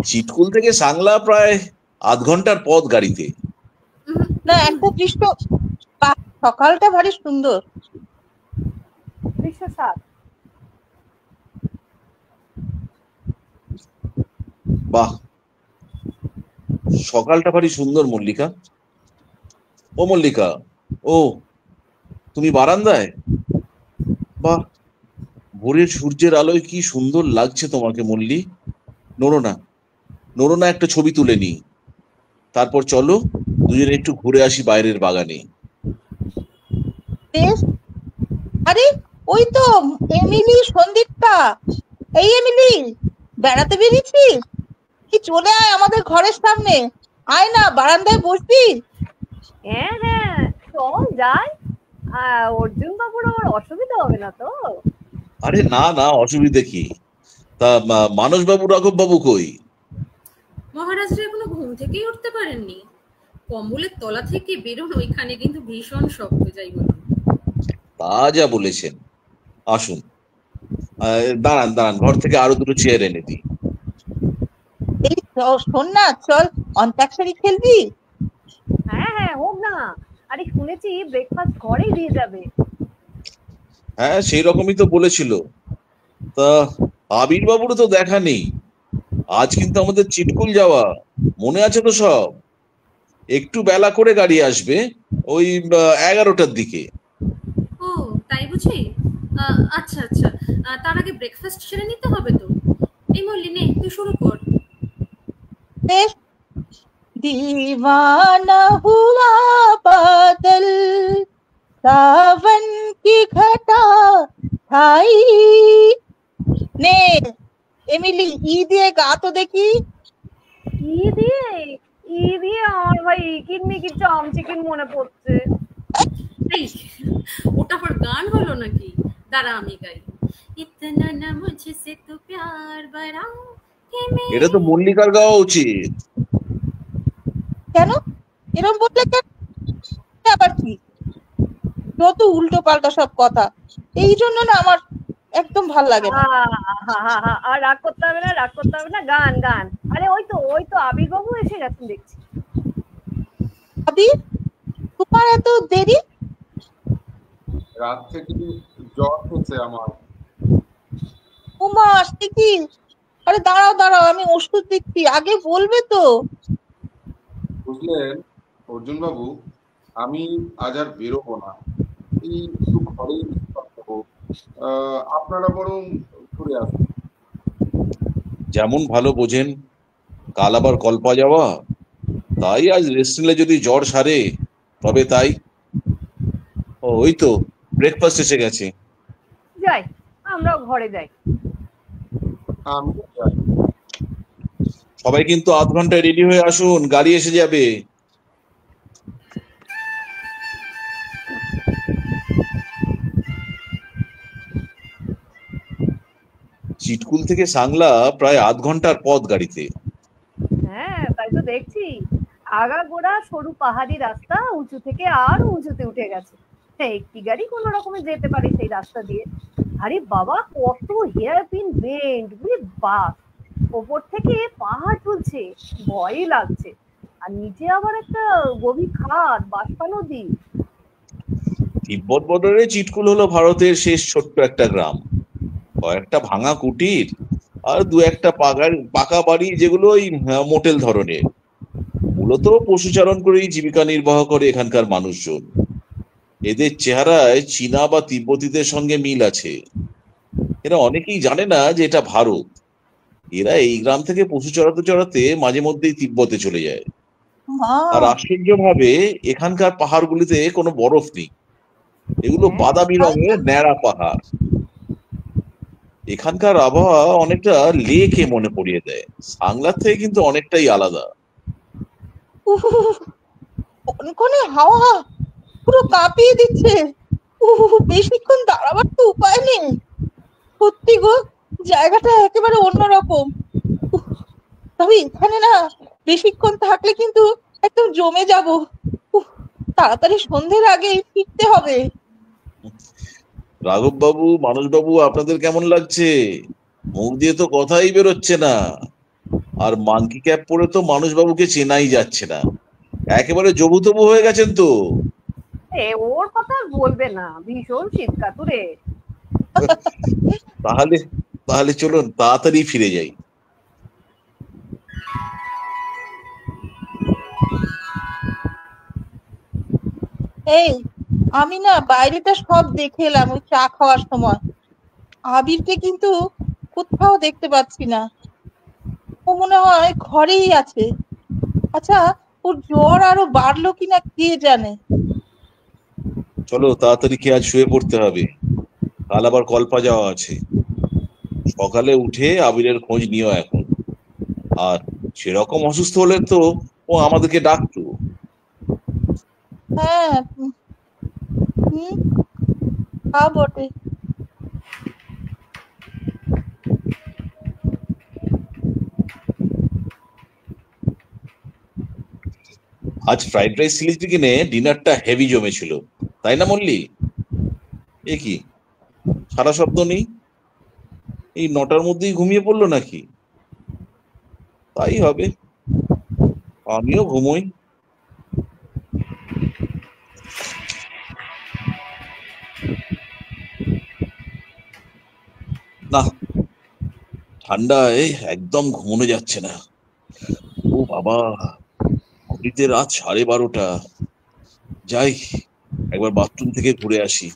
চিটকুল থেকে সাংলা প্রায় আধ ঘন্টার পথ গাড়িতে। না, একটা দৃশ্য, সকালটা ভারী সুন্দর। দৃশ্য 7। বাহ, সকালটা ভারী সুন্দর মল্লিকা। ও মল্লিকা, ও তুমি বারান্দায়? বাহ, ভোরের সূর্যের আলোয় কি সুন্দর লাগছে তোমাকে মল্লি। নড়ো না, নড়ো না, একটা ছবি তুলে নি, তারপর চলো দুজনে একটু ঘুরে আসি বাইরের বাগানে। বেশ। আরে ওই তো এমিলি, সন্দীপটা। এই এমিলি, বেড়াতে বেরিয়েছিস কি? চলে আয় আমাদের ঘরের সামনে। আয় না, বারান্দায় বসবি। হ্যাঁ হ্যাঁ, চল যাই। অর্জুন বাবুর আমার অসুবিধা হবে না তো? আরে না না, অসুবিধে কি? তা মানস বাবু, রাঘব বাবু কই? মহারাজরা এখনো ঘুম থেকেই উঠতে পারেননি। কম্বলের তলা থেকে বেরোন, ওইখানে কিন্তু ভীষণ শব্দ, যাই বলুন। তা যা বলেছেন। আসুন, দাঁড়ান দাঁড়ান, ঘর থেকে আরো দুটো চেয়ার এনে দিই। এই শোন না, চল অন্তাক্ষরী খেলবি। হ্যাঁ হ্যাঁ, হোক না। আরে শুনেছি ব্রেকফাস্ট ঘরেই দিয়ে যাবে। হ্যাঁ, সেই রকমই তো বলেছিল। তা আবির বাবুরও তো দেখা নেই। আজ কিন্তু আমাদের চিটকুল যাওয়া, মনে আছে তো সব? একটু বেলা করে গাড়ি আসবে, ওই 11টার দিকে। ও তাই বুঝি? আচ্ছা আচ্ছা, তার আগে ব্রেকফাস্ট সেরে নিতে হবে তো। এই মল্লি, নে তুই শুরু কর। বেশ। दीवाना हुआ बादल, सावन की घटा छाई। নে এমিলি, ই দিয়ে গা তো দেখি। ই দিয়ে? ই দিয়ে আমার ভাই কিডনি চাম চিকেন মনে পড়ছে। এই, ওটা আবার গান হলো নাকি? দাঁড়া আমি গাই। ইতনা না মুঝসে তো প্যার বরা কে মে। এটা তো মল্লিকার গাওয়া উচিত। কেন এরকম বললে কেন? আবার কি যত উল্টো পাল্টা সব কথা, এই জন্য না আমার একদম ভাল লাগে না। আর রাগ করতে হবে না, রাগ করতে হবে না। গান গান। আরে ওই তো আবির বাবু এসে গেছেন দেখছি। আবির, তোমার এত দেরি? রাত থেকে জ্বর হচ্ছে আমার। উমা, আসছে কি? আরে দাঁড়াও দাঁড়াও, আমি ওষুধ দিচ্ছি, আগে বলবে তো। বুঝলেন অর্জুন বাবু, আমি আজ আর বেরোবো না, এই একটু ঘরেই বিশ্রাম নেবো। আপনারা বরং ঘুরে আসুন। যেমন ভালো বোঝেন। কাল আবার কল্পা যাওয়া, তাই আজ রেস্ট নিলে যদি জ্বর সারে তবে তাই। ওই তো ব্রেকফাস্ট এসে গেছে। যাই, আমরাও ঘরে যাই। আমি যাই। সবাই কিন্তু আধ ঘন্টায় রেডি হয়ে আসুন, গাড়ি এসে যাবে। চিটকুল থেকে সাংলা প্রায় আধ ঘন্টার পথ গাড়িতে। হ্যাঁ, তাই তো দেখছি। আগাগোড়া সরু পাহাড়ি রাস্তা, উঁচু থেকে আরো উঁচুতে উঠে গেছে। একটি গাড়ি কোনো রকমে যেতে পারে সেই রাস্তা দিয়ে। আরে বাবা, কত হেয়ার পিন বেন্ড! বাস ওপর থেকে পাহাড় তুলছে, ভয়ই লাগছে। আর নিচে আবার একটা গভীর খাদ, বাষ্পা নদী। তিব্বত বর্ডারে চিটকুল হলো ভারতের শেষ ছোট্ট একটা গ্রাম। কয়েকটা ভাঙা কুটির আর দু একটা পাকা বাড়ি, যেগুলো ওই মোটেল ধরনের। মূলত পশুচারণ করেই জীবিকা নির্বাহ করে এখানকার মানুষজন। এদের চেহারায় চীনা বা তিব্বতীদের সঙ্গে মিল আছে। এরা অনেকেই জানে না যে এটা ভারত। এরা এই গ্রাম থেকে পশু চড়াতে চড়াতে মাঝে মধ্যেই তিব্বতে চলে যায়। মা, আর আশ্চর্যভাবে এখানকার পাহাড়গুলিতে কোনো বরফ নেই। এগুলো বাদামি রঙের ন্যাড়া পাহাড়। এখানকার আবহাওয়া অনেকটা লেকে মনে পড়িয়ে দেয়। সাংলার থেকে কিন্তু অনেকটাই আলাদা। কনকনে হাওয়া পুরো কাঁপিয়ে দিচ্ছে। বেশিক্ষণ দাঁড়াবার তো উপায় নেই। সত্যি গো, জায়গাটা একেবারে অন্যরকম। তবে এখানে না বেশিক্ষণ থাকলে কিন্তু একদম জমে যাব। তাড়াতাড়ি সন্ধ্যের আগে ফিরতে হবে। রাঘব বাবু, মানস বাবু, আপনাদের কেমন লাগছে? মুখ দিয়ে তো কথাই বেরোচ্ছে না। আর মাংকি ক্যাপ পরে তো মানুষ বাবুকে চেনাই যাচ্ছে না। একেবারে জবুতবু হয়ে গেছেন তো। ওর কথা বলবে না, ভীষণ শীতকাতুরে। তাহলে তাহলে চলুন তাড়াতাড়ি ফিরে যাই। এই, আমি না বাইরেটা সব দেখে এলাম ওই চা খাওয়ার সময়। আবিরকে কিন্তু কোথাও দেখতে পাচ্ছি না। ও মনে হয় ঘরেই আছে। আচ্ছা, ওর জ্বর আরো বাড়লো কিনা কে জানে। চলো তাড়াতাড়ি খেয়ে আজ শুয়ে পড়তে হবে, কাল আবার কল্পা যাওয়া আছে। সকালে উঠে আবিরের খোঁজ নিও এখন। আর সেরকম অসুস্থ হলে তো ও আমাদেরকে ডাকতো। হ্যাঁ, হুম, তা বটে। আজ ফ্রাইড রাইস চিলি চিকেনে ডিনারটা হেভি জমেছিল, তাই না মল্লি? এ কি, সারা শব্দ নেই? এই 9টার মধ্যেই ঘুমিয়ে পড়লো নাকি? তাই হবে, আমিও ঘুমোই। না, ঠান্ডায় একদম ঘুমোনো যাচ্ছে না। ও বাবা, ঘড়িতে রাত 12:30। যাই, একবার বাথরুম থেকে ঘুরে আসি।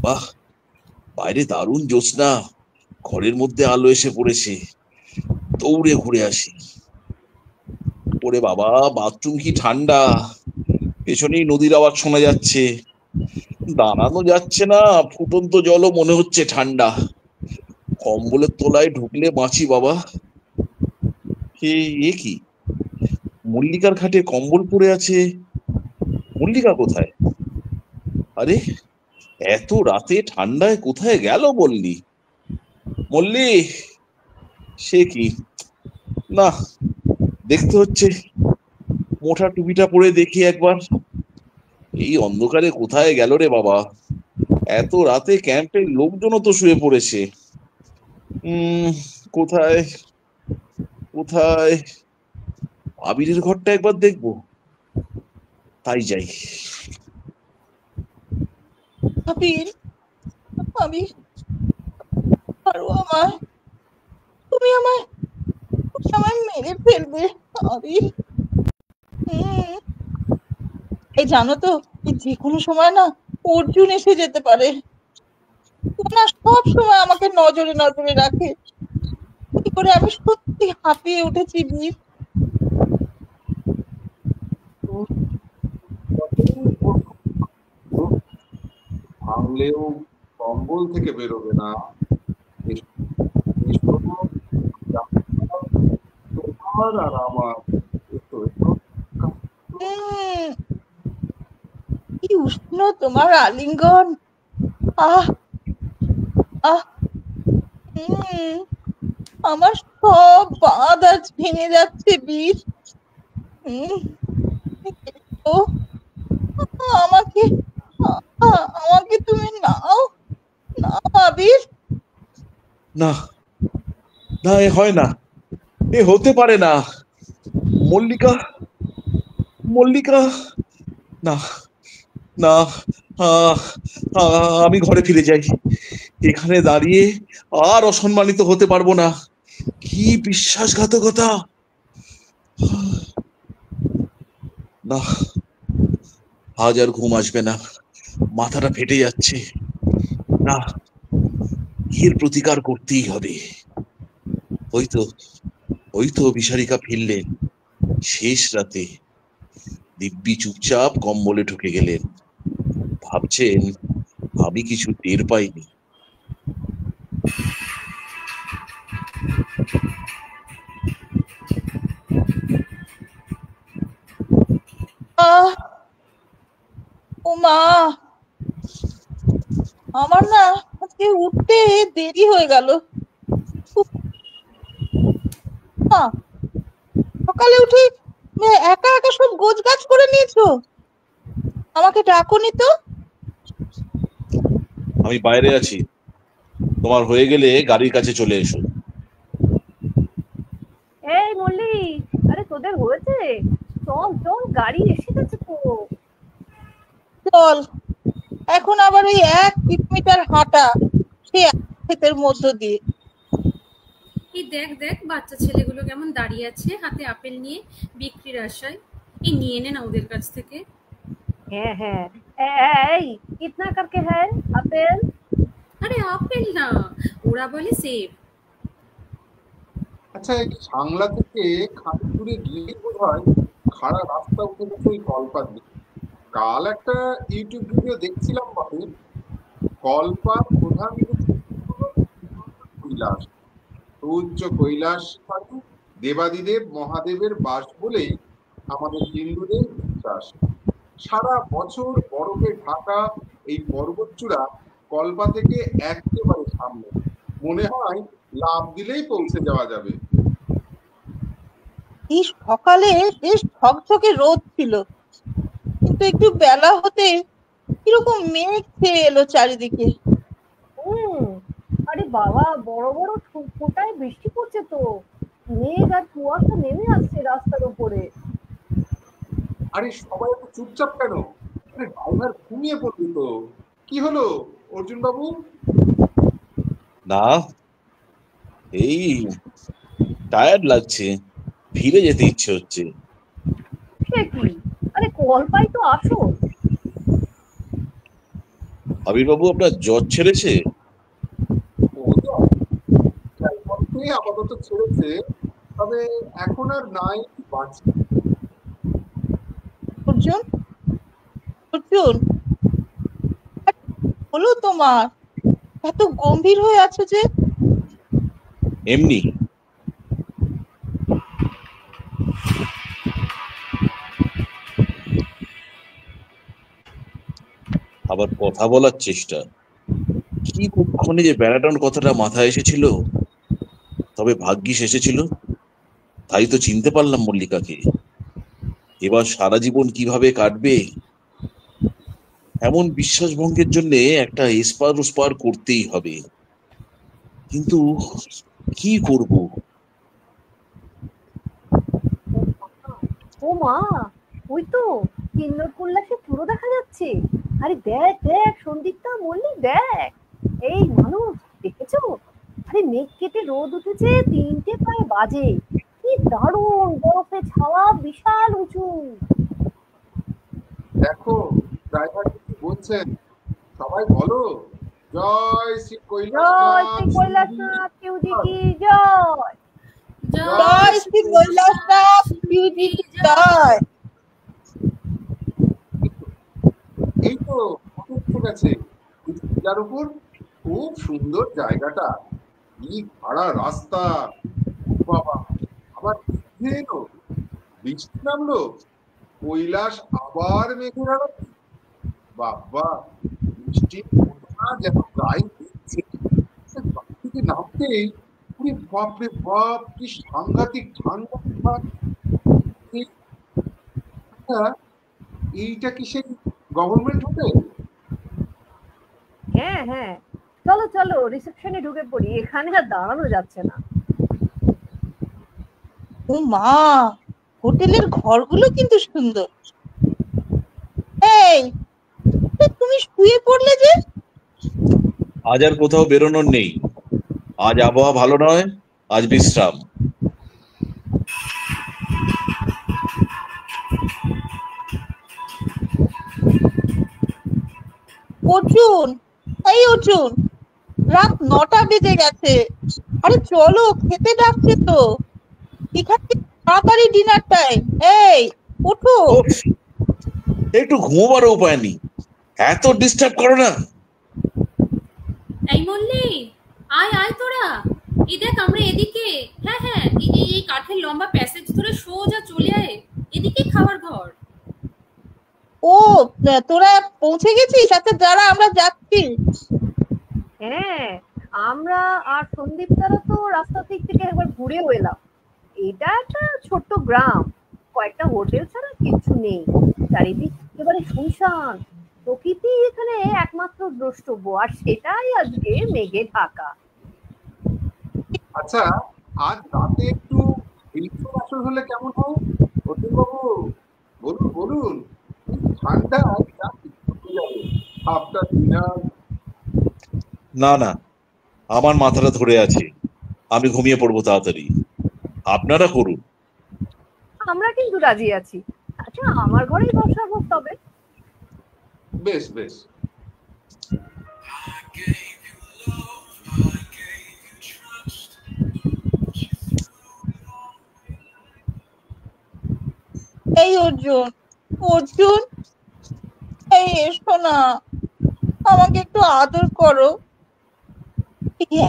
বাহ, বাইরে দারুণ জ্যোৎস্না, ঘরের মধ্যে আলো এসে পড়েছে। দৌড়ে ঘুরে আসি। ওরে বাবা, বাথরুম কি ঠান্ডা! পেছনেই নদীর আওয়াজ শোনা যাচ্ছে। দাঁড়ানো যাচ্ছে না, ফুটন্ত জলও মনে হচ্ছে ঠান্ডা। কম্বলের তলায় ঢুকলে বাঁচি বাবা। এ কি, মল্লিকার খাটে কম্বল পড়ে আছে। মল্লিকা কোথায়? আরে, এত রাতে ঠান্ডায় কোথায় গেল বললি? মল্লি, সে কি, না, দেখতে হচ্ছে। মোটা টুপিটা পরে দেখি একবার। এই অন্ধকারে কোথায় গেল রে বাবা? এত রাতে ক্যাম্পের লোকজনও তো শুয়ে পড়েছে। কোথায় কোথায়? আবিরের ঘরটা একবার দেখবো, তাই যাই। আবির, আবির, আরো আমায়, তুমি আমায়, তুমি আমায় মেরে ফেলবে আবির। হুম, এই জানো তো, এই যে কোনো সময় না অর্জুন এসে যেতে পারে। ও না সব সময় আমাকে নজরে নজরে রাখে। কি করে আমি সত্যি হাঁপিয়ে উঠেছি বীর। ভাঙলেও কম্বল থেকে বেরোবে না। এসো, তোমার আর আমার, এসো এসো। হুম, কি উষ্ণ তোমার আলিঙ্গন। আহ আহ হুম, আমার সব বাঁধ আজ ভেঙে যাচ্ছে বীর। হুম, তো আমাকে আমাকে তুমি নাও, নাও আবির। না, না, এ হয় না, এ হতে পারে না। মল্লিকা, মল্লিকা, না, না, আহ, আমি ঘরে ফিরে যাই। এখানে দাঁড়িয়ে আর অসম্মানিত হতে পারবো না। কি বিশ্বাসঘাতকতা! না, আজ আর ঘুম আসবে না, মাথাটা ফেটে যাচ্ছে। না, এর প্রতিকার করতেই হবে। ওই তো, ওই তো বিশারিকা ফিরলেন। শেষ রাতে দিব্যি চুপচাপ কম্বলে ঢুকে গেলেন। ভাবছেন আমি কিছু টের পাইনি। আহ ও মা, আমার না আজকে উঠতে দেরি হয়ে গেল। উফ, মা, সকালে উঠে একা একা সব গোছগাছ করে নিয়েছো? আমাকে ডাকোনি তো। আমি বাইরে আছি, তোমার হয়ে গেলে গাড়ির কাছে চলে এসো। এই মল্লি, আরে তোদের হয়েছে? চল চল, গাড়ি এসে গেছে তো। চল, এখন আবার ওই 1 কিলোমিটার হাঁটা, সে ক্ষেতের মধ্য দিয়ে। এই দেখ দেখ, বাচ্চা ছেলেগুলো কেমন দাঁড়িয়ে আছে হাতে আপেল নিয়ে বিক্রির আশায়। এই নিয়ে নে না ওদের কাছ থেকে। হ্যাঁ হ্যাঁ, এই কিতনা করকে হ্যায় আপেল? আরে আপেল না, ওরা বলে সেব। আচ্ছা, এই সাংলা থেকে খানিক দূরে গিয়ে বোধ হয় খাড়া রাস্তা উঠে গেছে ওই কলপার দিকে। কাল একটা ইউটিউব ভিডিও দেখছিলাম বটে। কলপার প্রধান কৈলাস, উচ্চ কৈলাস স্থানে দেবাদিদেব মহাদেবের বাস বলেই আমাদের হিন্দুদের বিশ্বাস। সারা বছর বরফে ঢাকা এই পর্বতচূড়া কল্পা থেকে একেবারে সামনে, মনে হয় লাফ দিলেই পৌঁছে যাওয়া যাবে। এই সকালে বেশ ঝকঝকে রোদ ছিল, কিন্তু একটু বেলা হতে কিরকম মেঘ ছেয়ে এলো চারিদিকে। আরে বাবা, বড় বড় ফোঁটায় বৃষ্টি পড়ছে তো। মেঘ আর কুয়াশা নেমে আসছে রাস্তার উপরে। আরে সবাই একটু চুপচাপ কেন? আরে ড্রাইভার ঘুমিয়ে পড়লি তো। কি হলো অর্জুন বাবু? না, এই টায়ার্ড লাগছে, ফিরে যেতে ইচ্ছে হচ্ছে। সে কি? আরে কল্পাই তো আসো। আবির বাবু, আপনার জ্বর ছেড়েছে? ও তো আপাতত ছেড়েছে, তবে এখন আর নাই বাঁচি। অর্জুন, অর্জুন, হলো তোমার? এত গম্ভীর হয়ে আছো যে? এমনি। আবার কথা বলার চেষ্টা। কি কুক্ষণে যে প্যারাডন কথাটা মাথায় এসেছিল। তবে ভাগ্যিস এসেছিল, তাই তো চিনতে পারলাম মল্লিকাকে। এবার সারা জীবন কিভাবে কাটবে, এমন বিশ্বাসভঙ্গের জন্য একটা এসপার ওসপার করতেই হবে। কিন্তু কি করব? ও মা, ওই তো কিন্নর কুল্লাসে পুরো দেখা যাচ্ছে। আরে দেখ দেখ সন্দীপটা, মল্লিক দেখ। এই মানুষ, দেখেছো? আরে মেঘ কেটে রোদ উঠেছে, 3টে প্রায় বাজে। কি দারুণ বরফে ছাওয়া, বিশাল উঁচু। দেখো ড্রাইভার কি বলছেন, সবাই বলো জয় শ্রী জয় শ্রী কৈলাসনাথ কৈলাসনাথ শিবজি কি জয়। জয় শ্রী কৈলাসনাথ শিবজি কি জয়। এই তো উঠে গেছে যার উপর। খুব সুন্দর জায়গাটা, কি ভাড়া রাস্তা। বাবা, আবার এলো, বৃষ্টি নামলো, কৈলাস আবার মেঘের আড়ালে। বাবা, বৃষ্টি যেন গায়ে দিচ্ছে। থেকে নামতেই বাপরে বাপ, কি সাংঘাতিক ঠান্ডা। এইটা কি সেই গভর্নমেন্ট হোটেল? হ্যাঁ হ্যাঁ, চলো চলো রিসেপশনে ঢুকে পড়ি, এখানে আর দাঁড়ানো যাচ্ছে না। ও মা, হোটেলের ঘরগুলো কিন্তু সুন্দর। এই, তুমি শুয়ে পড়লে যে? আজ আর কোথাও বেরোনোর নেই। আজ আবহাওয়া ভালো নয়, আজ বিশ্রাম। অর্জুন, এই অর্জুন, রাত 9টা বেজে গেছে। আরে চলো, খেতে ডাকছে তো। এখানে তাড়াতাড়ি ডিনার টাইম। এই ওঠো। একটু ঘুমোবারও উপায় নেই, এত ডিস্টার্ব করো না। এই মল্লি, আয় আয় তোরা। এই দেখ আমরা এদিকে। হ্যাঁ হ্যাঁ, এই কাঠের লম্বা প্যাসেজ ধরে সোজা চলে আয়, এদিকে খাবার ঘর। ও, তোরা পৌঁছে গেছিস? আচ্ছা যারা, আমরা যাচ্ছি। হ্যাঁ, আমরা আর সন্দীপ তারা তো রাস্তা দিক থেকে একবার ঘুরেও এলাম। এটা একটা ছোট্ট গ্রাম, কয়েকটা হোটেল ছাড়া কিছু নেই। চারিদিক একেবারে শুনশান। প্রকৃতি এখানে একমাত্র দ্রষ্টব্য, আর সেটাই আজকে মেঘে ঢাকা। আচ্ছা, আজ রাতে একটু হিলসের আসর হলে কেমন হয় অর্জুন বাবু? বলুন বলুন। ঠান্ডায় আফটার ডিনার। না না, আমার মাথাটা ধরে আছে, আমি ঘুমিয়ে পড়বো তাড়াতাড়ি। আপনারা করুন। আমরা কিন্তু রাজি আছি। আচ্ছা, আমার ঘরেই বসাবো তবে। বেশ বেশ। এই অর্জুন, অর্জুন, এই এসো না, আমাকে একটু আদর করো।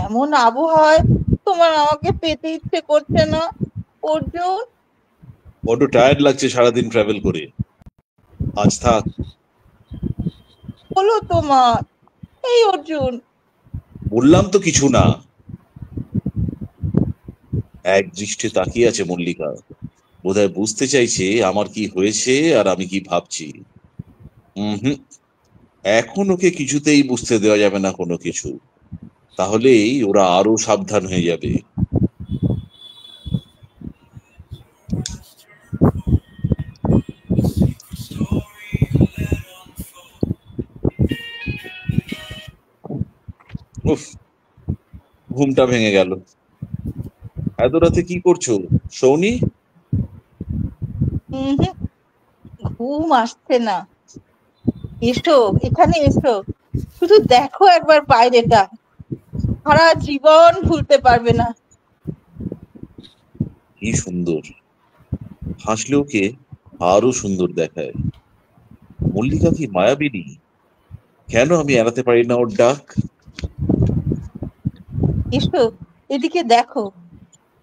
এমন আবহাওয়ায় তোমার আমাকে পেতে ইচ্ছে করছে না অর্জুন? বড্ড টায়ার্ড লাগছে সারাদিন ট্রাভেল করে, আজ থাক। বলো তোমার, এই অর্জুন। বললাম তো কিছু না। এক দৃষ্টে তাকিয়ে আছে মল্লিকা, বোধহয় বুঝতে চাইছে আমার কি হয়েছে আর আমি কি ভাবছি। হুম, এখন ওকে কিছুতেই বুঝতে দেওয়া যাবে না কোনো কিছু, তাহলেই ওরা আরো সাবধান হয়ে যাবে। উফ, ঘুমটা ভেঙে গেল। এত রাতে কি করছো সৌনি? হুম, ঘুম আসছে না। এসো, এখানে এসো, শুধু দেখো একবার বাইরেটা, সারা জীবন ভুলতে পারবে না। কি সুন্দর, হাসলে ওকে আরো সুন্দর দেখায়। মল্লিকা কি মায়াবিনী? কেন আমি এড়াতে পারি না ওর ডাক? এসো, এদিকে দেখো,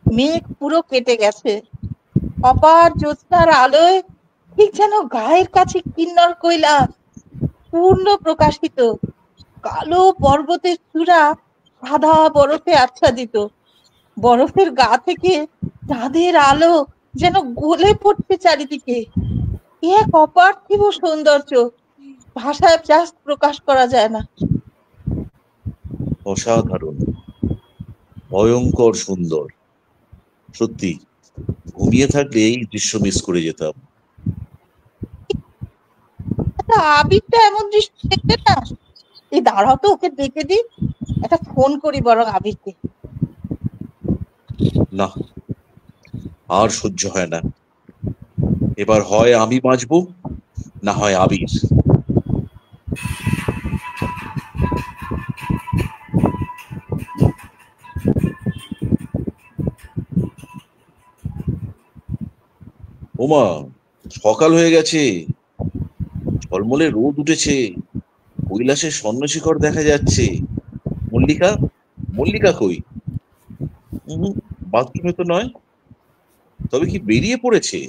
মেঘ পুরো কেটে গেছে, অপার জ্যোৎস্নার আলোয় ঠিক যেন গায়ের কাছে কিন্নর কৈলাস পূর্ণ প্রকাশিত। কালো পর্বতের চূড়া সাদা বরফে আচ্ছাদিত, বরফের গা থেকে চাঁদের আলো যেন গলে পড়ছে চারিদিকে। এক অপার্থিব সৌন্দর্য, ভাষায় জাস্ট প্রকাশ করা যায় না। অসাধারণ, ভয়ঙ্কর সুন্দর। সত্যি, ঘুমিয়ে থাকলে এই দৃশ্য মিস করে যেতাম। আচ্ছা, আবিরটা এমন দৃষ্টি দেখবে না? এই দাঁড়াও তো, ওকে ডেকে দিই, একটা ফোন করি বরং আবিরকে। না, আর সহ্য হয় না। এবার হয় আমি বাঁচবো, না হয় আবির। ওমা, সকাল হয়ে গেছে, ঝলমলে রোদ উঠেছে, কৈলাসের স্বর্ণশিখর দেখা যাচ্ছে। মল্লিকা, মল্লিকা কই? বাথরুমে তো নয়, তবে কি বেরিয়ে পড়েছে?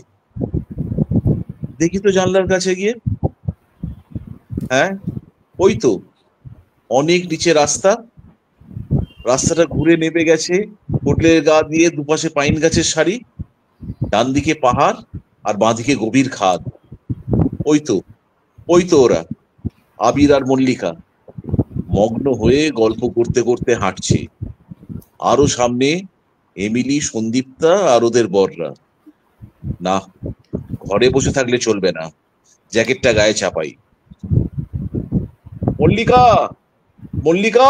দেখি তো জানলার কাছে গিয়ে। হ্যাঁ, ওই তো, অনেক নিচে রাস্তা, রাস্তাটা ঘুরে নেমে গেছে হোটেলের গা দিয়ে, দুপাশে পাইন গাছের সারি, ডান দিকে পাহাড় আর বাঁদিকে গভীর খাদ। ওই তো, ওই তো ওরা, আবির আর মল্লিকা, মগ্ন হয়ে গল্প করতে করতে হাঁটছে। আরো সামনে এমিলি, সন্দীপ্তা আর ওদের বররা। না, ঘরে বসে থাকলে চলবে না, জ্যাকেটটা গায়ে চাপাই। মল্লিকা, মল্লিকা,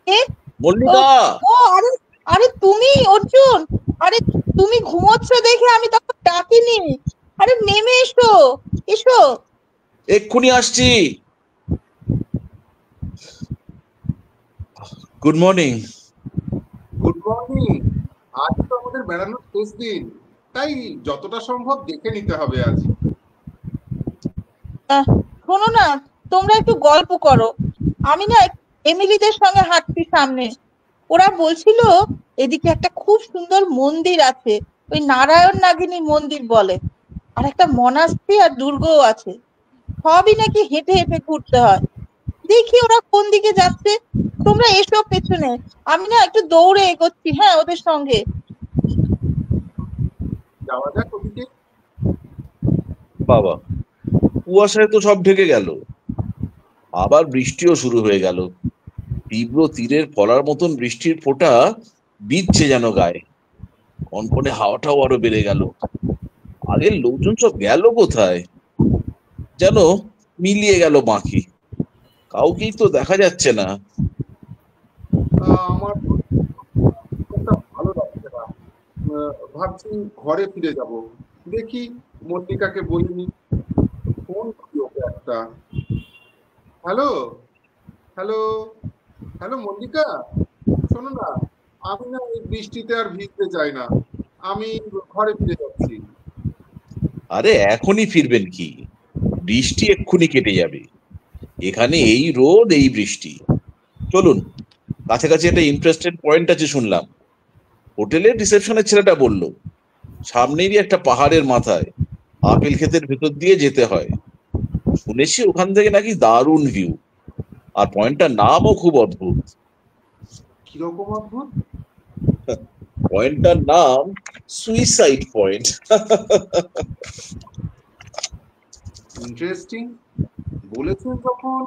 এ, ও, মল্লিকা! ও, আরে, আরে তুমি অর্জুন, আরে তুমি ঘুমোচ্ছ দেখে আমি তখন ডাকিনি। আরে নেমে এসো, এসো। এক্ষুনি আসছি। Good morning. Good morning. আজ তো আমাদের বেড়ানোর শেষ দিন, তাই যতটা সম্ভব দেখে নিতে হবে আজ। শোনো না, তোমরা একটু গল্প করো, আমি না এমিলিদের সঙ্গে হাঁটছি সামনে। ওরা বলছিল এদিকে একটা খুব সুন্দর মন্দির আছে, ওই নারায়ণ নাগিনী মন্দির বলে, আর একটা মনাস্ট্রি আর দুর্গও আছে। সবই নাকি হেঁটে হেঁটে ঘুরতে হয়। দেখি ওরা কোন দিকে যাচ্ছে, তোমরা এসো পেছনে, আমি না একটু দৌড়ে এগোচ্ছি, হ্যাঁ, ওদের সঙ্গে। যাওয়া যাক ওদিকে। বাবা, কুয়াশায় তো সব ঢেকে গেল, আবার বৃষ্টিও শুরু হয়ে গেল। তীব্র তীরের ফলার মতন বৃষ্টির ফোঁটা বিঁধছে যেন গায়ে। কনকনে হাওয়াটাও আরো বেড়ে গেল। আগের লোকজন সব গেল কোথায়? যেন মিলিয়ে গেল বাকি, কাউকেই তো দেখা যাচ্ছে না। আমার একটা ভালো লাগছে না। ভাবছি ঘরে ফিরে যাব। দেখি মল্লিকাকে বলিনি, ফোন করি ওকে একটা। হ্যালো, হ্যালো, হ্যালো মল্লিকা, শোনো না, আমি না এই বৃষ্টিতে আর ভিজতে চাই না, আমি ঘরে ফিরে যাচ্ছি। আরে এখনই ফিরবেন কি? বৃষ্টি এক্ষুনি কেটে যাবে। এখানে এই রোদ এই বৃষ্টি। চলুন, কাছাকাছি একটা ইন্টারেস্টেড পয়েন্ট আছে শুনলাম। হোটেলের রিসেপশনের ছেলেটা বলল সামনেরই একটা পাহাড়ের মাথায় আপেল ক্ষেতের ভেতর দিয়ে যেতে হয়। শুনেছি ওখান থেকে নাকি দারুণ ভিউ, আর পয়েন্টটার নামও খুব অদ্ভুত। কিরকম অদ্ভুত? পয়েন্টটার নাম সুইসাইড পয়েন্ট। ইন্টারেস্টিং। বলেছেন যখন,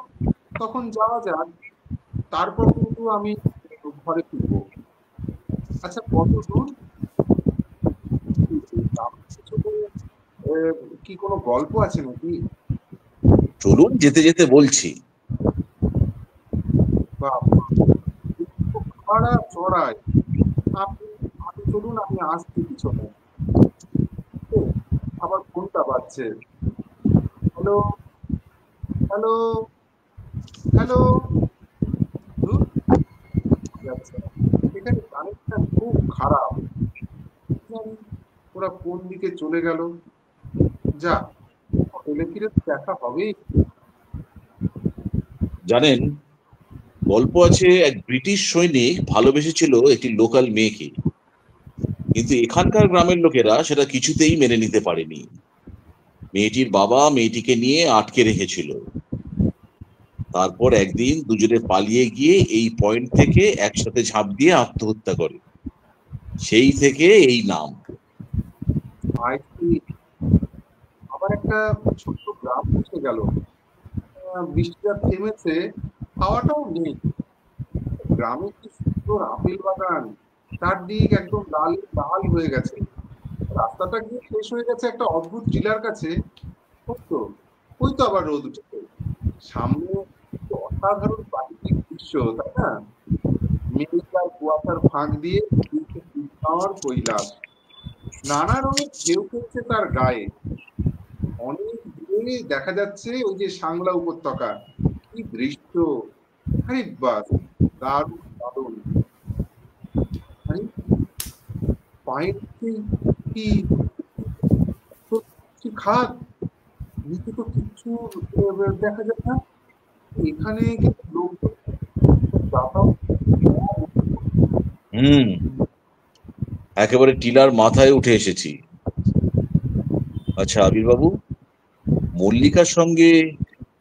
তখন যাওয়া যাক। তারপর কিন্তু আমি ঘরে ফিরবো। আচ্ছা, কত দূর? কি কোনো গল্প আছে নাকি? চলুন, যেতে যেতে বলছি। ভাড়া চড়ায়। আপনি আপনি চলুন, আমি আসছি পিছনে। আবার ফোনটা বাজছে। Hello, hello, hello. এখানে কানেকশনটা খুব খারাপ। জানি ওরা কোন দিকে চলে গেল। যা, হোটেলে ফিরে দেখা হবেই। জানেন, গল্প আছে এক ব্রিটিশ সৈনিক ভালোবেসেছিল একটি লোকাল মেয়েকে, কিন্তু এখানকার গ্রামের লোকেরা সেটা কিছুতেই মেনে নিতে পারেনি। মেয়েটির বাবা মেয়েটিকে নিয়ে আটকে রেখেছিল। তারপর একদিন দুজনে পালিয়ে গিয়ে এই পয়েন্ট থেকে একসাথে ঝাঁপ দিয়ে আত্মহত্যা করে। সেই থেকে এই নাম। আবার একটা ছোট্ট গ্রাম এসে গেল। বৃষ্টিটা থেমেছে, হাওয়াটাও নেই। গ্রামে কি সুন্দর আপেল বাগান, চারদিক একদম লাল লাল হয়ে গেছে। রাস্তাটা গিয়ে শেষ হয়ে গেছে একটা অদ্ভুত টিলার কাছে। ওই তো আবার রোদ উঠেছে। সামনে অসাধারণ প্রাকৃতিক দৃশ্য, তাই না? মেঘার কুয়াশার ফাঁক দিয়ে কৈলাস, নানা রঙের ঢেউ খেলছে তার গায়ে। অনেক দূরে দেখা যাচ্ছে ওই যে সাংলা উপত্যকা। কি দৃশ্য! আরে বাস, দারুণ দারুণ। আরে পায়ের কি কি খাদ, নিচে তো কিচ্ছু দেখা যায় না। এখানে কিন্তু লোকজন একেবারে টিলার মাথায় উঠে এসেছি। আচ্ছা আবির বাবু, মল্লিকার সঙ্গে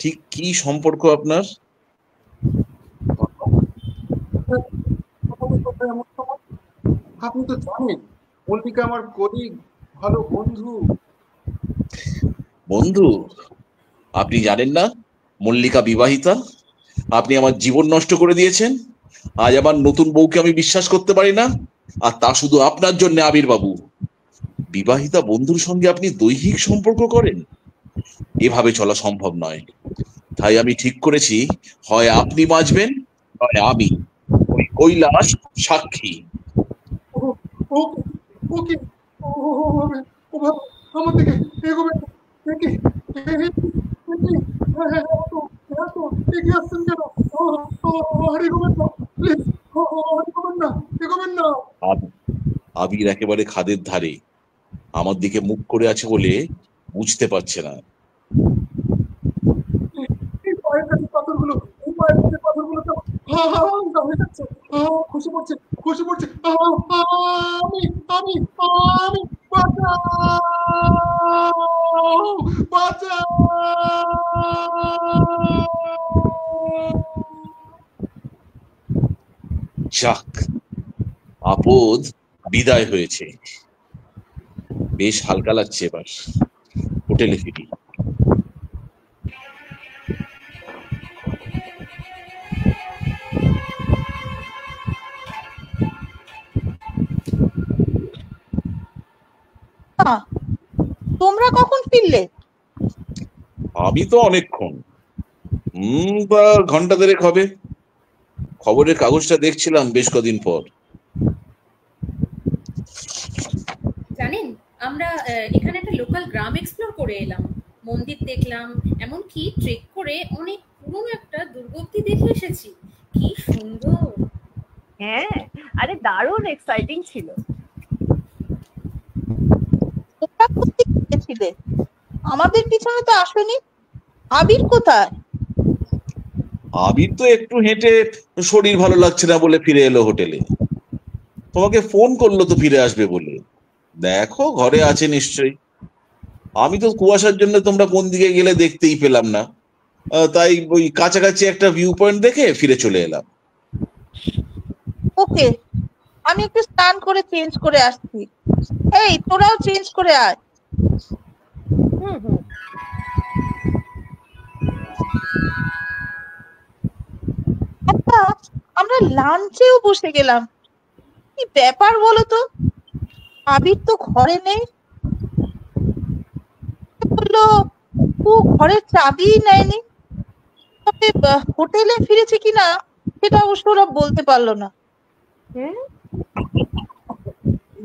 ঠিক কি সম্পর্ক আপনার? আপনি তো জানেন মল্লিকা আমার কলিগ, ভালো বন্ধু। বন্ধু? আপনি জানেন না মল্লিকা বিবাহিতা? আপনি আমার জীবন নষ্ট করে দিয়েছেন। আজ আমার নতুন বউকে আমি বিশ্বাস করতে পারি না, আর তা শুধু আপনার জন্য। আবির বাবু, বিবাহিতা বন্ধুর সঙ্গে আপনি দৈহিক সম্পর্ক করেন? এভাবে চলা সম্ভব নয়। তাই আমি ঠিক করেছি, হয় আপনি বাঁচবেন নয় আমি। ওই কৈলাস সাক্ষী। ওকে, আমার দিকে এগোবেন নাকি? এগিয়ে আসছেন কেন? এগোবেন না, প্লিজ, এগোবেন না। আবির একেবারে খাদের ধারে, আমার দিকে মুখ করে আছে বলে বুঝতে পারছে না। পাথরগুলো তো হয়ে যাচ্ছে, খসে পড়ছে। আমি আমি আমি বাঁচাও! যাক, আপদ বিদায় হয়েছে। বেশ হালকা লাগছে। এবার হোটেলে ফিরি। তোমরা কখন ফিরলে? আমি তো অনেকক্ষণ, বা ঘন্টা দেড়েক হবে। খবরের কাগজটা দেখছিলাম বেশ কদিন পর। জানেন, আমরা এখানে একটা লোকাল গ্রাম এক্সপ্লোর করে এলাম, মন্দির দেখলাম, এমনকি ট্রেক করে অনেক পুরনো একটা দুর্গ অব্দি দেখে এসেছি। কি সুন্দর! হ্যাঁ, আরে দারুণ এক্সাইটিং ছিল। তোমরা কোথায় গিয়েছিলে? গিয়েছিলে? আমাদের পিছনে তো আসেনি। আবির কোথায়? আবির তো একটু হেঁটে শরীর ভালো লাগছে না বলে ফিরে এলো হোটেলে। তোমাকে ফোন করলো তো ফিরে আসবে বলে। দেখো ঘরে আছে নিশ্চয়ই। আমি তো কুয়াশার জন্য তোমরা কোন দিকে গেলে দেখতেই পেলাম না। তাই ওই কাছাকাছি একটা ভিউ পয়েন্ট দেখে ফিরে চলে এলাম। ওকে, আমি একটু স্নান করে চেঞ্জ করে আসছি। এই, তোরাও চেঞ্জ করে আয়। হুম হুম। আচ্ছা, আমরা লাঞ্চেও বসে গেলাম। কি ব্যাপার বলো তো? আবির তো ঘরে নেই। বললো ও ঘরের চাবিই নেয়নি। তবে হোটেলে ফিরেছে কিনা সেটা অবশ্য ওরা বলতে পারলো না। হ্যাঁ,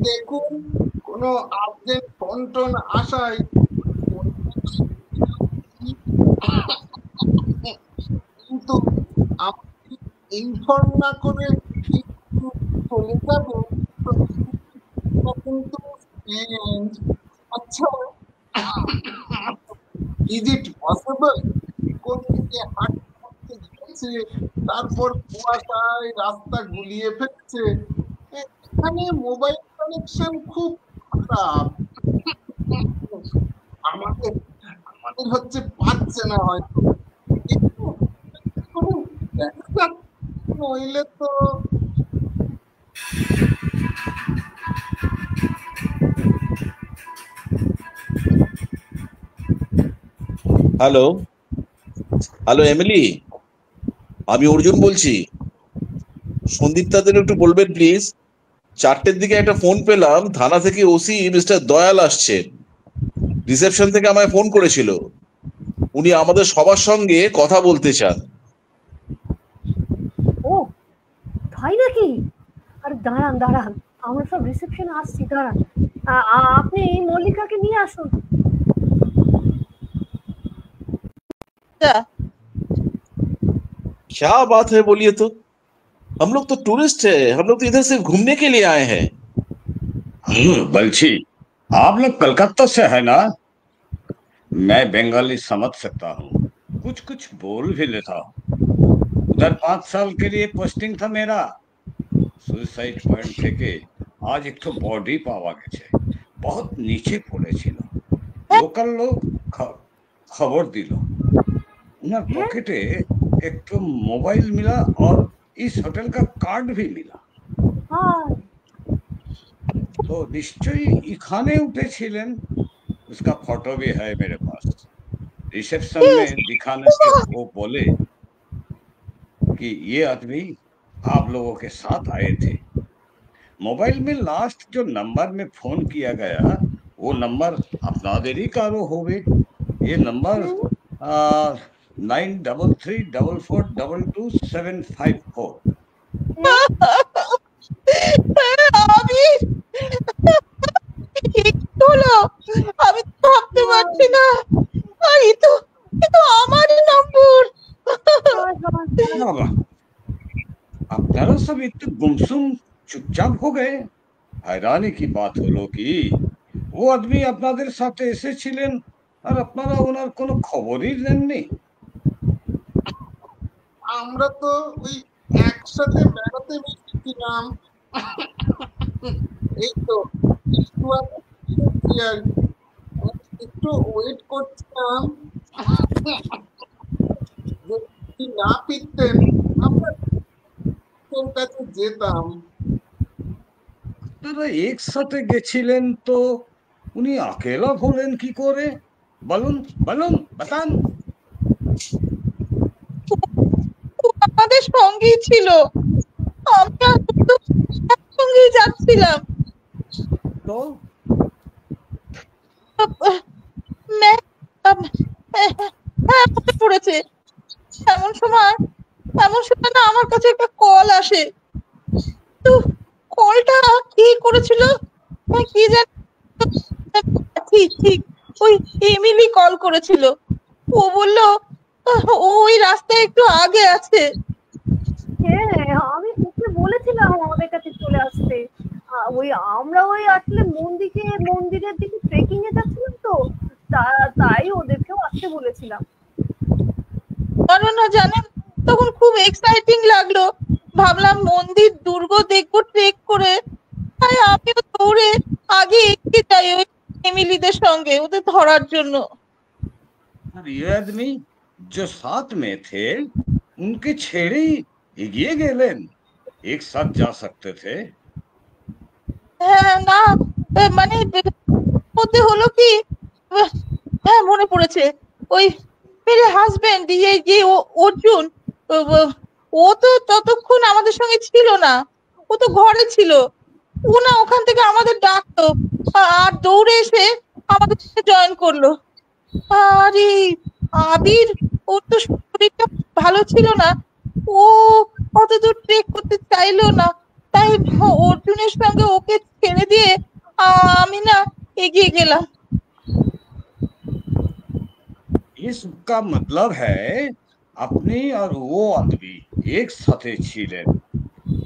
দেখুন, কোনো আর্জেন্ট ফোন টোন আসায় কিন্তু আপনি ইনফর্ম না করে একটু চলে যাবে তো এটা কিন্তু strange। আচ্ছা, ইজ ইট পসিবল কোন দিকে হাঁটতে গেছে, তারপর কুয়াশায় রাস্তা গুলিয়ে ফেলছে? এখানে মোবাইল কানেকশন খুব খারাপ। আমাদের আমাদের হচ্ছে পাচ্ছে না হয়তো। একটু একটু দেখা যাক, নইলে তো। হ্যালো, হ্যালো এমিলি, আমি অর্জুন বলছি। সন্দীপ তাদের একটু বলবেন প্লিজ। 4টের দিকে একটা ফোন পেলাম, থানা থেকে ওসি মিস্টার দয়াল আসছেন। রিসেপশন থেকে আমায় ফোন করেছিল। উনি আমাদের সবার সঙ্গে কথা বলতে চান। ও তাই নাকি? আরে দাঁড়ান দাঁড়ান, আমরা সব রিসেপশনে আসছি, দাঁড়ান। আপনি মল্লিকাকে নিয়ে আসুন। আচ্ছা, क्या बात है बोलिए तो। हम लोग तो टूरिस्ट है, हम लोग तो इधर सिर्फ घूमने के लिए आए हैं। बल्छी, आप लोग कलकत्ता से है ना? मैं बंगाली समझ सकता हूँ, कुछ कुछ बोल भी लेता हूँ। उधर 5 साल के लिए पोस्टिंग था मेरा। সুইসাইড পয়েন্ট থেকে আজ একটু বডি পাওয়া গেছে। बहुत नीचे পড়েছিল। লোকাল লোক খবর দিল। उनर पॉकेटे एक तो मोबाइल मिला और इस होटल का कार्ड भी मिला। हाँ, तो निश्चय इखाने उठेছিলেন। उसका फोटो भी है मेरे पास। रिसेप्शन में दिखाने से वो बोले कि ये आदमी आप लोगों के साथ आए थे। मोबाइल में लास्ट जो नंबर में फोन किया गया वो नंबर আপনাদের ही कारो होवे। ये नंबर 9334422754। আবির, কি হলো? আমি তো ভাবতে পারছি না। আর এ তো আমারই নম্বর। बाबा, আপনারা सब इतने गुमसुम चुपचाप हो गए। हैरानी की बात হলো কি ও আদমি আপনাদের সাথে এসেছিলেন আর আপনারা ওনার কোনো খবরই নেননি। আমরা তো ওই একসাথে বেড়াতে বেরিয়েছিলাম। এই তো একটু আগে এসেছি আর একটু ওয়েট করছিলাম যদি না ফিরতেন আমরা ওর কাছে যেতাম। আপনারা একসাথে গেছিলেন তো উনি अकेला হলেন কি করে? বলুন বলুন বাতান। ও আমাদের সঙ্গেই ছিল। আমরা তো একসঙ্গেই যাচ্ছিলাম। তো হ্যাঁ, মনে পড়েছে। এমন সময় না আমার কাছে একটা কল আসে। তো কলটা কি করেছিল কি জানি, ঠিক ওই এমিলি কল করেছিল। ও বলল ওই রাস্তায় একটু আগে আছে। হ্যাঁ, আমি ওকে বলেছিলাম আমাদের কাছে চলে আসতে। ওই আমরা ওই আসলে মন্দিরের দিকে ট্রেকিং এ যাচ্ছিলাম তো, তাই ওদেরকেও আসতে বলেছিলাম। না জানেন, তখন খুব এক্সাইটিং লাগলো, ভাবলাম মন্দির দুর্গ দেখবো ট্রেক করে। তাই আমিও দৌড়ে আগে এগিয়ে যাই ওই এমিলিদের সঙ্গে ওদের ধরার জন্য। और ये आदमी जो साथ में थे उनके छेड़े ही এগিয়ে গেলেন? एक साथ जा सकते थे। হ্যাঁ না, মানে মধ্যে হলো কি, হ্যাঁ মনে পড়েছে, ওই মেরে হাজবেন্ড যে অর্জুন, ও তো ততক্ষণ আমাদের সঙ্গে ছিল না, ও তো ঘরে ছিল। ও না ওখান থেকে আমাদের ডাকতো আর দৌড়ে এসে আমাদের সাথে জয়েন করলো। আরে আবির, ওর তো শরীরটা ভালো ছিল না, ও অত দূর ট্রেক করতে চাইলো না। তাই অর্জুনের সঙ্গে ওকে ছেড়ে দিয়ে আমি না এগিয়ে গেলাম। इसका मतलब है अपनी और वो आदमी एक साथ छिलेन,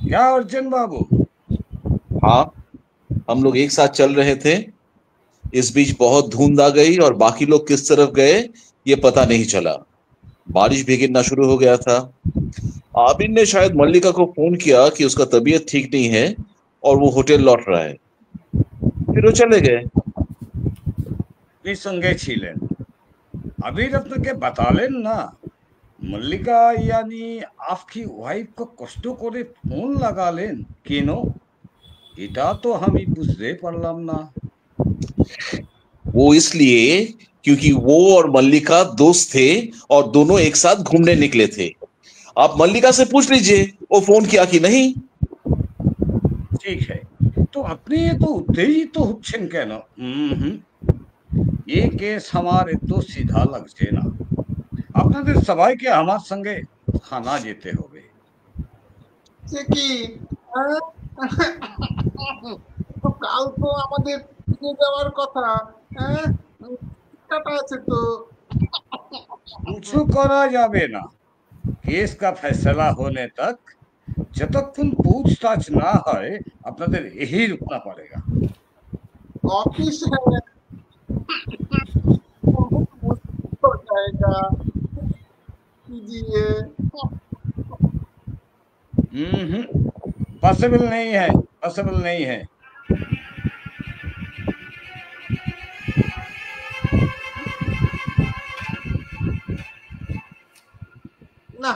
क्या अर्जुन बाबू? हाँ, हम लोग एक साथ चल रहे थे। इस बीच बहुत धुंध आ गई और बाकी लोग किस तरफ गए ये पता नहीं चला। बारिश भी गिरना शुरू हो गया था। आबिर ने शायद मल्लिका को फोन किया कि उसका तबीयत ठीक नहीं है और वो होटल लौट रहा है, फिर वो चले गए। अपनी संगे छिलेन, আবির আপনাকে বাতালেন না মল্লিকা यानी आपकी वाइफ को কষ্ট করে ফোন লাগালেন কেন? এটা তো আমি বুঝতে পারলাম না। वो इसलिए क्योंकि वो और मल्लिका दोस्त थे और दोनों एक साथ घूमने निकले थे। आप मल्लिका से पूछ लीजिए वो फोन किया कि नहीं। ঠিক है, তো আপনি তো উত্তেজিত হচ্ছেন কেন? ये केस আমার এত সিধা লাগছে না। আপনাদের সবাইকে আমার সঙ্গে থানা যেতে হবে। সে কি, তো কাল তো আমাদের ফিরে যাওয়ার কথা। টাটা আছে তো। কিছু করা যাবে না, কেস का फैसला होने तक যতক্ষণ पूछताछ না হয় আপনাদের यही रुकना पड़ेगा। ऑफिस है, हो जाएगा, कीजिए। पॉसिबल नहीं है, पॉसिबल नहीं है। না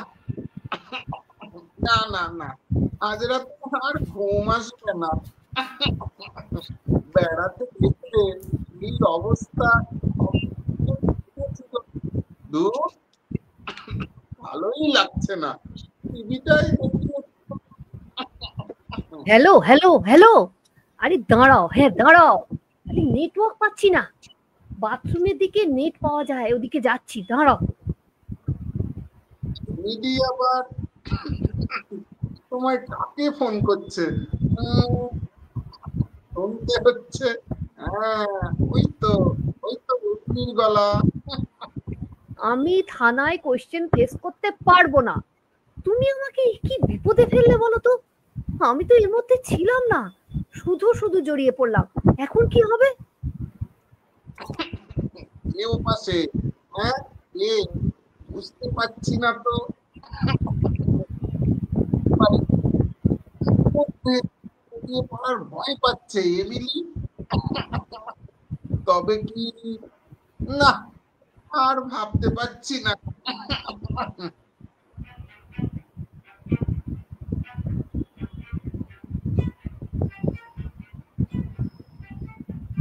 না না না, আজ রাত আর ঘুম আসবে না। বেড়াতে গেছে এই অবস্থা, দূর ভালোই লাগছে না। টিভিটাই দেখি। হ্যালো হ্যালো হ্যালো, আরে দাঁড়াও, হ্যাঁ দাঁড়াও, আরে নেটওয়ার্ক পাচ্ছি না। বাথরুমের দিকে নেট পাওয়া যায়, ওদিকে যাচ্ছি, দাঁড়াও। দিদি আবার তোমায় কাকে ফোন করছে? শুনতে হচ্ছে, হ্যাঁ ওই তো উর্মির গলা। আমি থানায় কোশ্চেন ফেস করতে পারবো না। তুমি আমাকে কি বিপদে ফেললে বলো তো? আমি তো এর মধ্যে ছিলাম না, শুধু শুধু জড়িয়ে পড়লাম। এখন কি হবে? কেউ পাশে? হ্যাঁ কে? বুঝতে পারছি না তো। পড়ার ভয় পাচ্ছে এমিলি। তবে কি, না আর ভাবতে পারছি না।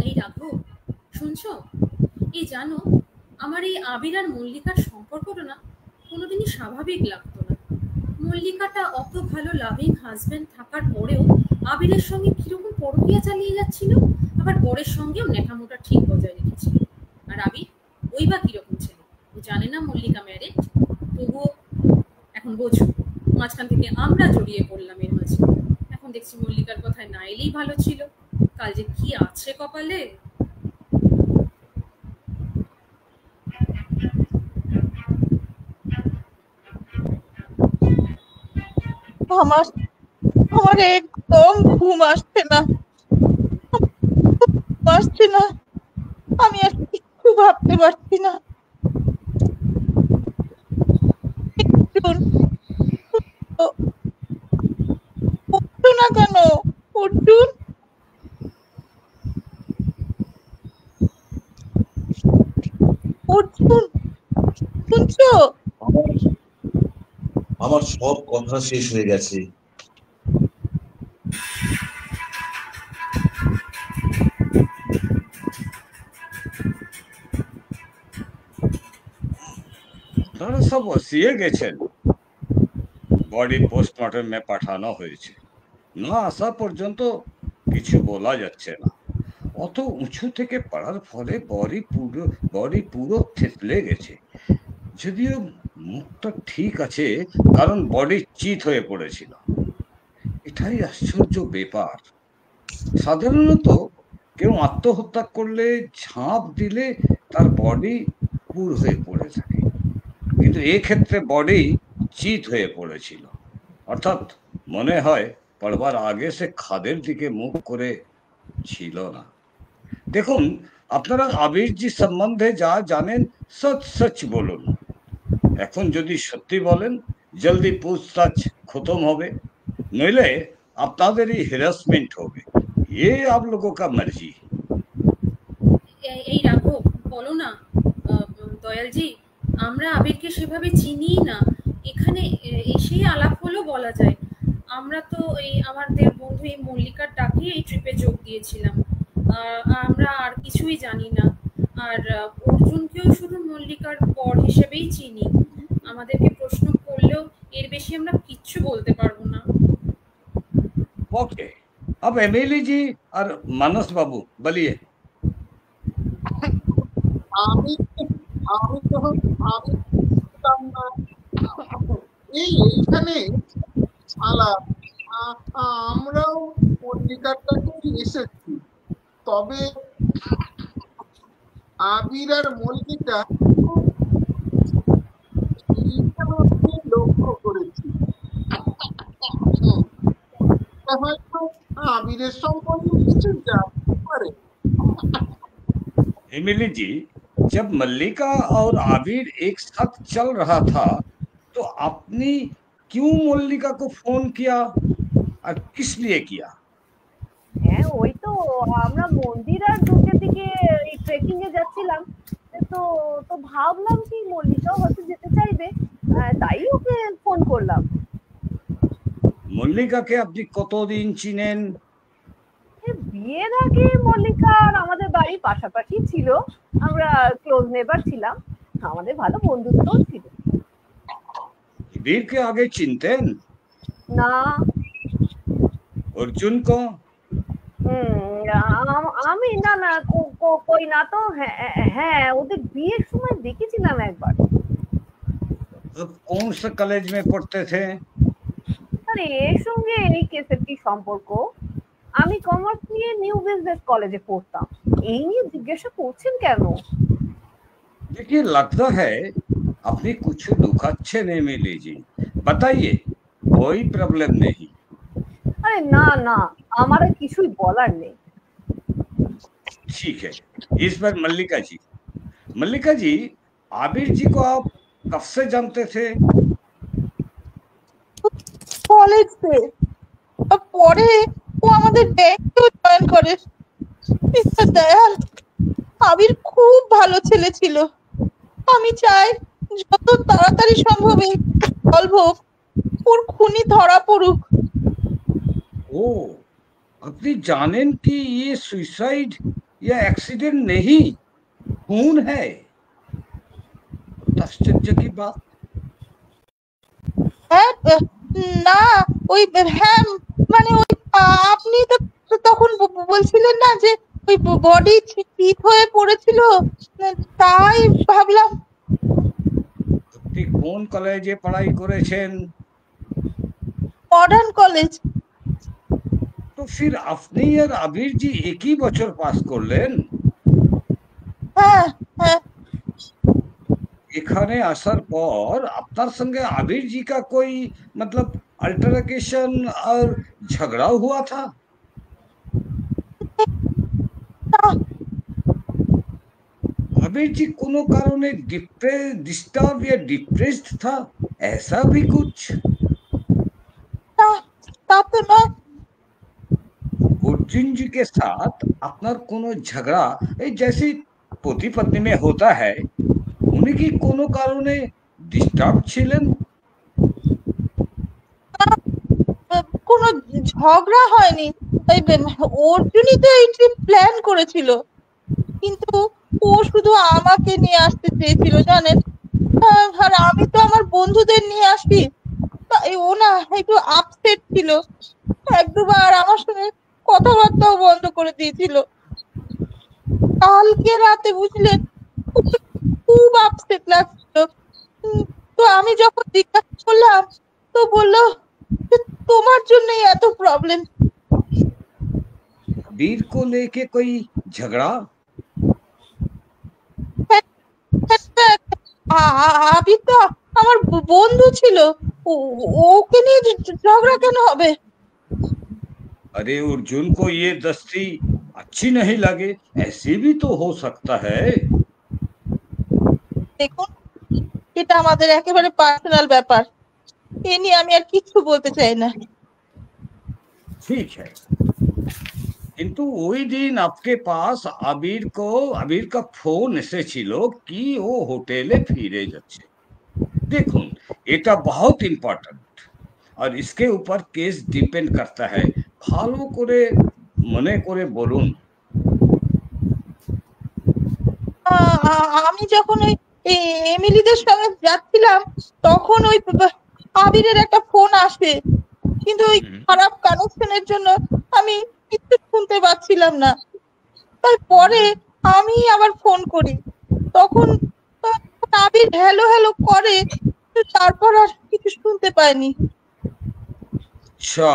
এই রাঘব, শুনছো? এই জানো, আমার এই আবির আর মল্লিকার সম্পর্কটা না কোনোদিনই স্বাভাবিক লাগতো না। মল্লিকাটা অত ভালো লাভিং হাজবেন্ড থাকার পরেও আবিরের সঙ্গে কিরকম পরকীয়া চালিয়ে যাচ্ছিল, আবার বরের সঙ্গেও নেঠামোটা ঠিক বজায় রেখেছিল। আর আবির ওই বা কিরকম ছিল, ও জানে না মল্লিকা ম্যারেড, তবুও এখন বোঝো মাঝখান থেকে আমরা জড়িয়ে পড়লাম এর মাঝে। এখন দেখছি মল্লিকার কথায় না এলেই ভালো ছিল, কাল যে কি আছে কপালে। আমার আমার একদম ঘুম আসছে না, আমি আর কিচ্ছু ভাবতে পারছি না। অর্জুন, উঠছো না কেন অর্জুন? অর্জুন, শুনছো? আমার সব কথা শেষ হয়ে গেছে। আপনারা সব বসিয়ে গেছেন, বডি পোস্টমর্টমে পাঠানো হয়েছে। না আসা পর্যন্ত কিছু বলা যাচ্ছে না। অত উঁচু থেকে পড়ার ফলে বডি পুরো থেতলে গেছে। যদিও মুখটা ঠিক আছে, কারণ বডি চিত হয়ে পড়েছিল। এটাই আশ্চর্য ব্যাপার। সাধারণত কেউ আত্মহত্যা করলে ঝাঁপ দিলে তার বডি পুর হয়ে পড়ে থাকে, কিন্তু এক্ষেত্রে বডি চিত হয়ে পড়েছিল। অর্থাৎ মনে হয় পড়বার আগে সে খাদের দিকে মুখ করে ছিল না। দেখুন, আপনারা আবিরজি সম্বন্ধে যা জানেন সচ সচ বলুন। এখন যদি সত্যি বলেন, জলদি पूछताछ খতম হবে, নইলে আপনাদেরই হ্যারাসমেন্ট হবে। ये आप लोगों का मर्जी। এই রাঘব, বলো না। দয়ালজি, আমরা আবিরকে সেভাবে চিনি না। এখানে এসেই আলাপ হলো বলা যায়। আমরা তো এই আমাদের বন্ধু এই মল্লিকার ডাকে এই ট্রিপে যোগ দিয়েছিলাম। আমরা আর কিছুই জানি না। আর অর্জুনকেও শুধু মল্লিকার বর হিসেবেই চিনি। আমাদেরকে প্রশ্ন করলেও এর বেশি আমরা কিচ্ছু বলতে পারবো না। ओके, अब एमिली जी और मानस बाबू बोलिए। আমি আমি তো আমি জানতাম না। এইখানে আমরাও পত্রিকার কাছে এসেছি, তবে আবির আর মল্লিকা লক্ষ্য করেছি। হয়তো আবিরের সম্পর্কে কিছু জানতে পারে। एमिली जी, जब मल्लिका और आबिर एक साथ चल रहा था तो आपने क्यों मल्लिका को फोन किया और किस लिए किया? হ্যাঁ, ওই তো আমরা মন্দির আর দুর্গের দিকে এই ট্রেকিং এ যাচ্ছিলাম। তো তো ভাবলাম কি মল্লিকাও হয়তো যেতে চাইবে, তাই ওকে ফোন করলাম। মল্লিকাকে আপনি কতদিন চিনেন? বিয়ের আগে মল্লিকা আর আমাদের বাড়ি পাশাপাশি ছিল। আমরা ক্লোজ নেবার ছিলাম, আমাদের ভালো বন্ধুত্বও ছিল। বীরকে আগে চিনতেন? না। অর্জুন को? আমি না না কই না তো। হ্যাঁ, ওদের বিয়ের সময় দেখেছিলাম একবার। कौन से कॉलेज में पढ़ते थे? আরে এর সঙ্গে এই কেসের কি সম্পর্ক? আমি কমার্স নিয়ে নিউ বিজনেস কলেজে পড়তাম। এই নিয়ে জিজ্ঞাসা করছেন কেন? देखिए, लगता है अपनी कुछ लुकाच्छे नहीं मिली जी। बताइए, कोई प्रॉब्लम नहीं। আরে না না, আমার আর কিছুই বলার নেই। ठीक है, इस पर मल्लिका जी, आबिर जी को आप कब से जानते थे? কলেজ से, পরে ও আমাদের ব্যাংকেও জয়েন করে। মিস্টার দয়াল, আবির খুব ভালো ছেলে ছিল। আমি চাই যত তাড়াতাড়ি সম্ভব এই সলভ হোক, ওর খুনি ধরা পড়ুক। ओ, अपनी जानें कि ये सुसाइड या एक्सीडेंट नहीं, खून है। आश्चर्य की बात। হ্যাঁ, না ওই হ্যাঁ মানে ওই আপনি তো তখন বলছিলেন না যে ওই বডি ঠিক হয়ে পড়েছিল, তাই ভাবলাম। আপনি কোন কলেজে পড়াই করেছেন? Modern college. तो फिर আপনি আর আবির জি একই বছর পাস করলেন? হ্যাঁ হ্যাঁ। এখানে আসার পর আপনার সঙ্গে आबिर जी का कोई मतलब अल्टरकेशन और झगड़ा हुआ था? না। आबिर आबिर जी कोनो कारणে डिस्टर्ब या डिप्रेस्ड था, ऐसा भी कुछ? না, তা তো নয়। अर्जुन जी के साथ আপনার কোনো ঝগড়া এই जैसे पति पत्नी में होता है, উনি কি কোনো কারণে ডিস্টার্ব ছিলেন? কোনো ঝগড়া হয়নি। ওই অর্জুনই তো এই ট্রিপ প্ল্যান করেছিল, কিন্তু ও শুধু আমাকে নিয়ে আসতে চেয়েছিল জানেন। আর আমি তো আমার বন্ধুদের নিয়ে আসি, তাই ও না একটু আপসেট ছিল। এক দুবার আমার সঙ্গে কথাবার্তাও বন্ধ করে দিয়েছিল। কালকে রাতে বুঝলেন, খুব আপসেট লাগছিল। তো আমি যখন জিজ্ঞাসা করলাম, তো বললো যে তোমার জন্যই এত প্রবলেম। वीर को लेके कोई झगड़ा? আবি তো আমার বন্ধু ছিল, ওকে নিয়ে ঝগড়া কেন হবে? अरे अर्जुन को ये दस्ती अच्छी नहीं लगे, ऐसे भी तो हो सकता है। দেখুন, এটা আমাদের একেবারে পার্সোনাল ব্যাপার, এ নিয়ে আমি আর কিছু বলতে চাই না। ठीक है, किंतु ওই দিন आपके पास আবির का ফোন এসেছিল কি ও হোটেলে ফিরে যাচ্ছে। দেখুন, এটা बहुत ইম্পর্টেন্ট, और इसके ऊपर केस डिपेंड करता है। ভালো করে মনে করে বলুন। আমি যখন ওই এমিলিদের সঙ্গে যাচ্ছিলাম, তখন ওই আবিরের একটা ফোন আসে, কিন্তু ওই খারাপ কানেকশনের জন্য আমি কিছু শুনতে পাচ্ছিলাম না। তারপরে আমি আবার ফোন করি, তখন আবির হ্যালো হ্যালো করে, তারপর আর কিছু শুনতে পাইনি। अच्छा,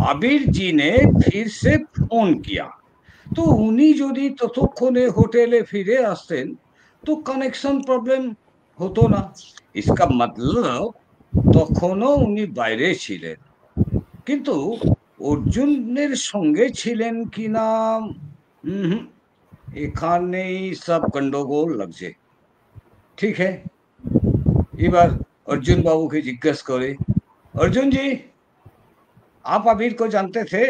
আবির जी ने फिर से फोन किया, तो উনি যদি ততক্ষণে হোটেলে ফিরে আসতেন তো কানেকশন প্রবলেম হতো না। इसका मतलब তখনও উনি বাইরে ছিলেন, কিন্তু অর্জুনের সঙ্গে ছিলেন কিনা এখানেই সব গন্ডগোল লাগছে। ঠিক है, এবার अर्जुन बाबू के जिज्ञास करे। अर्जुन जी, आप আবির को जानते थे?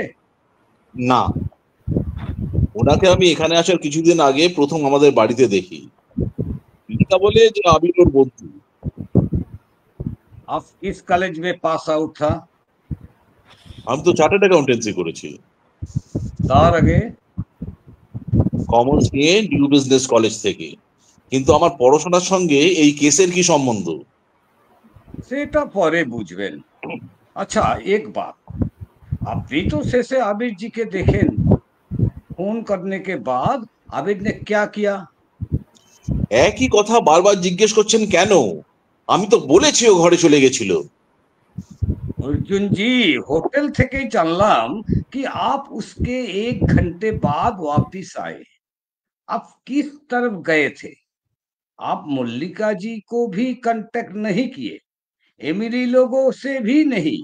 না, ওনাকে আমি এখানে আসার কিছুদিন আগে প্রথম আমাদের বাড়িতে দেখি। লিকা বলে যে আবির ওর বন্ধু। आप किस कॉलेज में पास आउट था? আমি তো চার্টার্ড অ্যাকাউন্টেন্সি করেছি। তার আগে কমার্স নিয়ে নিউ বিজনেস কলেজ থেকে। কিন্তু আমার পড়াশোনার সঙ্গে এই কেসের কি সম্বন্ধ? সেটা পরে বুঝবেন। अच्छा, एक बात, आप भी तो से आबिर जी के देखें, फोन करने के बाद आबिर ने क्या किया? একই কথা বারবার জিজ্ঞেস করছেন কেন? আমি তো বলেছি ও ঘরে চলে গেছিল। अर्जुन जी, होटल থেকে জানলাম कि आप उसके 1 घंटे बाद वापस आए। आप किस तरफ गए थे? आप मल्लिका जी को भी कांटेक्ट नहीं किए, एमिली लोगों से भी नहीं।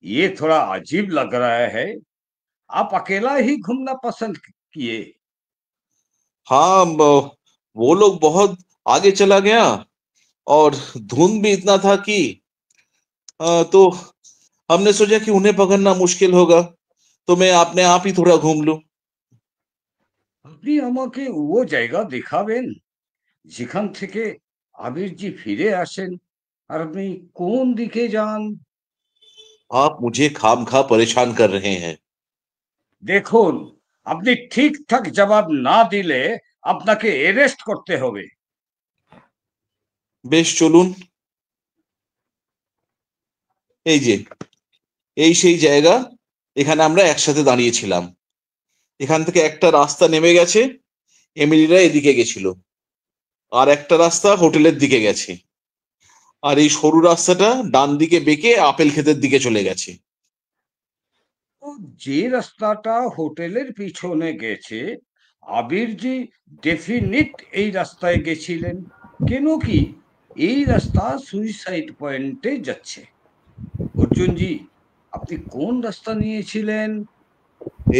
ये थोड़ा अजीब लग रहा है। आप अकेला ही घूमना पसंद किए? हाँ, वो लोग बहुत आगे चला गया और धुंध भी इतना था कि तो हमने सोचा कि उन्हें पकड़ना मुश्किल होगा, तो मैं अपने आप ही थोड़ा घूम लूं। আপনি আমাকে ও জায়গা দেখাবেন যেখান থেকে আবির জি ফিরে আসেন, আর আপনি কোন দিকে যান? आप मुझे खामखा परेशान कर रहे हैं। দেখুন, আপনি ঠিকঠাক জবাব না দিলে আপনাকে অ্যারেস্ট করতে হবে। বেশ, চলুন। এই যে, এই সেই জায়গা, এখানে আমরা একসাথে দাঁড়িয়েছিলাম। এখান থেকে একটা রাস্তা নেমে গেছে, এমিলিরা এদিকে গেছিল, আর একটা রাস্তা হোটেলের দিকে গেছে, আর এই সরু রাস্তাটা ডান দিকে বেঁকে আপেল ক্ষেতের দিকে চলে গেছে। তো যে রাস্তাটা হোটেলের পিছনে গেছে, আবির জি ডেফিনিট এই রাস্তায় গেছিলেন, কেন কি এই রাস্তা সুইসাইড পয়েন্টে যাচ্ছে। অর্জুন জি, আপনি কোন রাস্তা নিয়েছিলেন?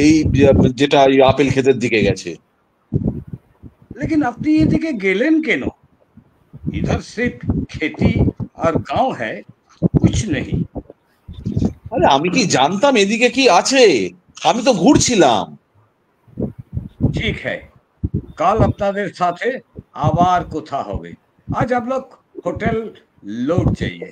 এই যেটা এই আপেল ক্ষেতের দিকে গেছে। लेकिन अपनी এদিকে গেলেন কেন? इधर सिर्फ खेती और गांव है, कुछ नहीं। আরে আমি কি জানতাম এদিকে কি আছে? আমি তো ঘুরছিলাম। ठीक है, কাল আপনাদের সাথে আবার কথা হবে। आज आप लोग होटल लौट जाइए।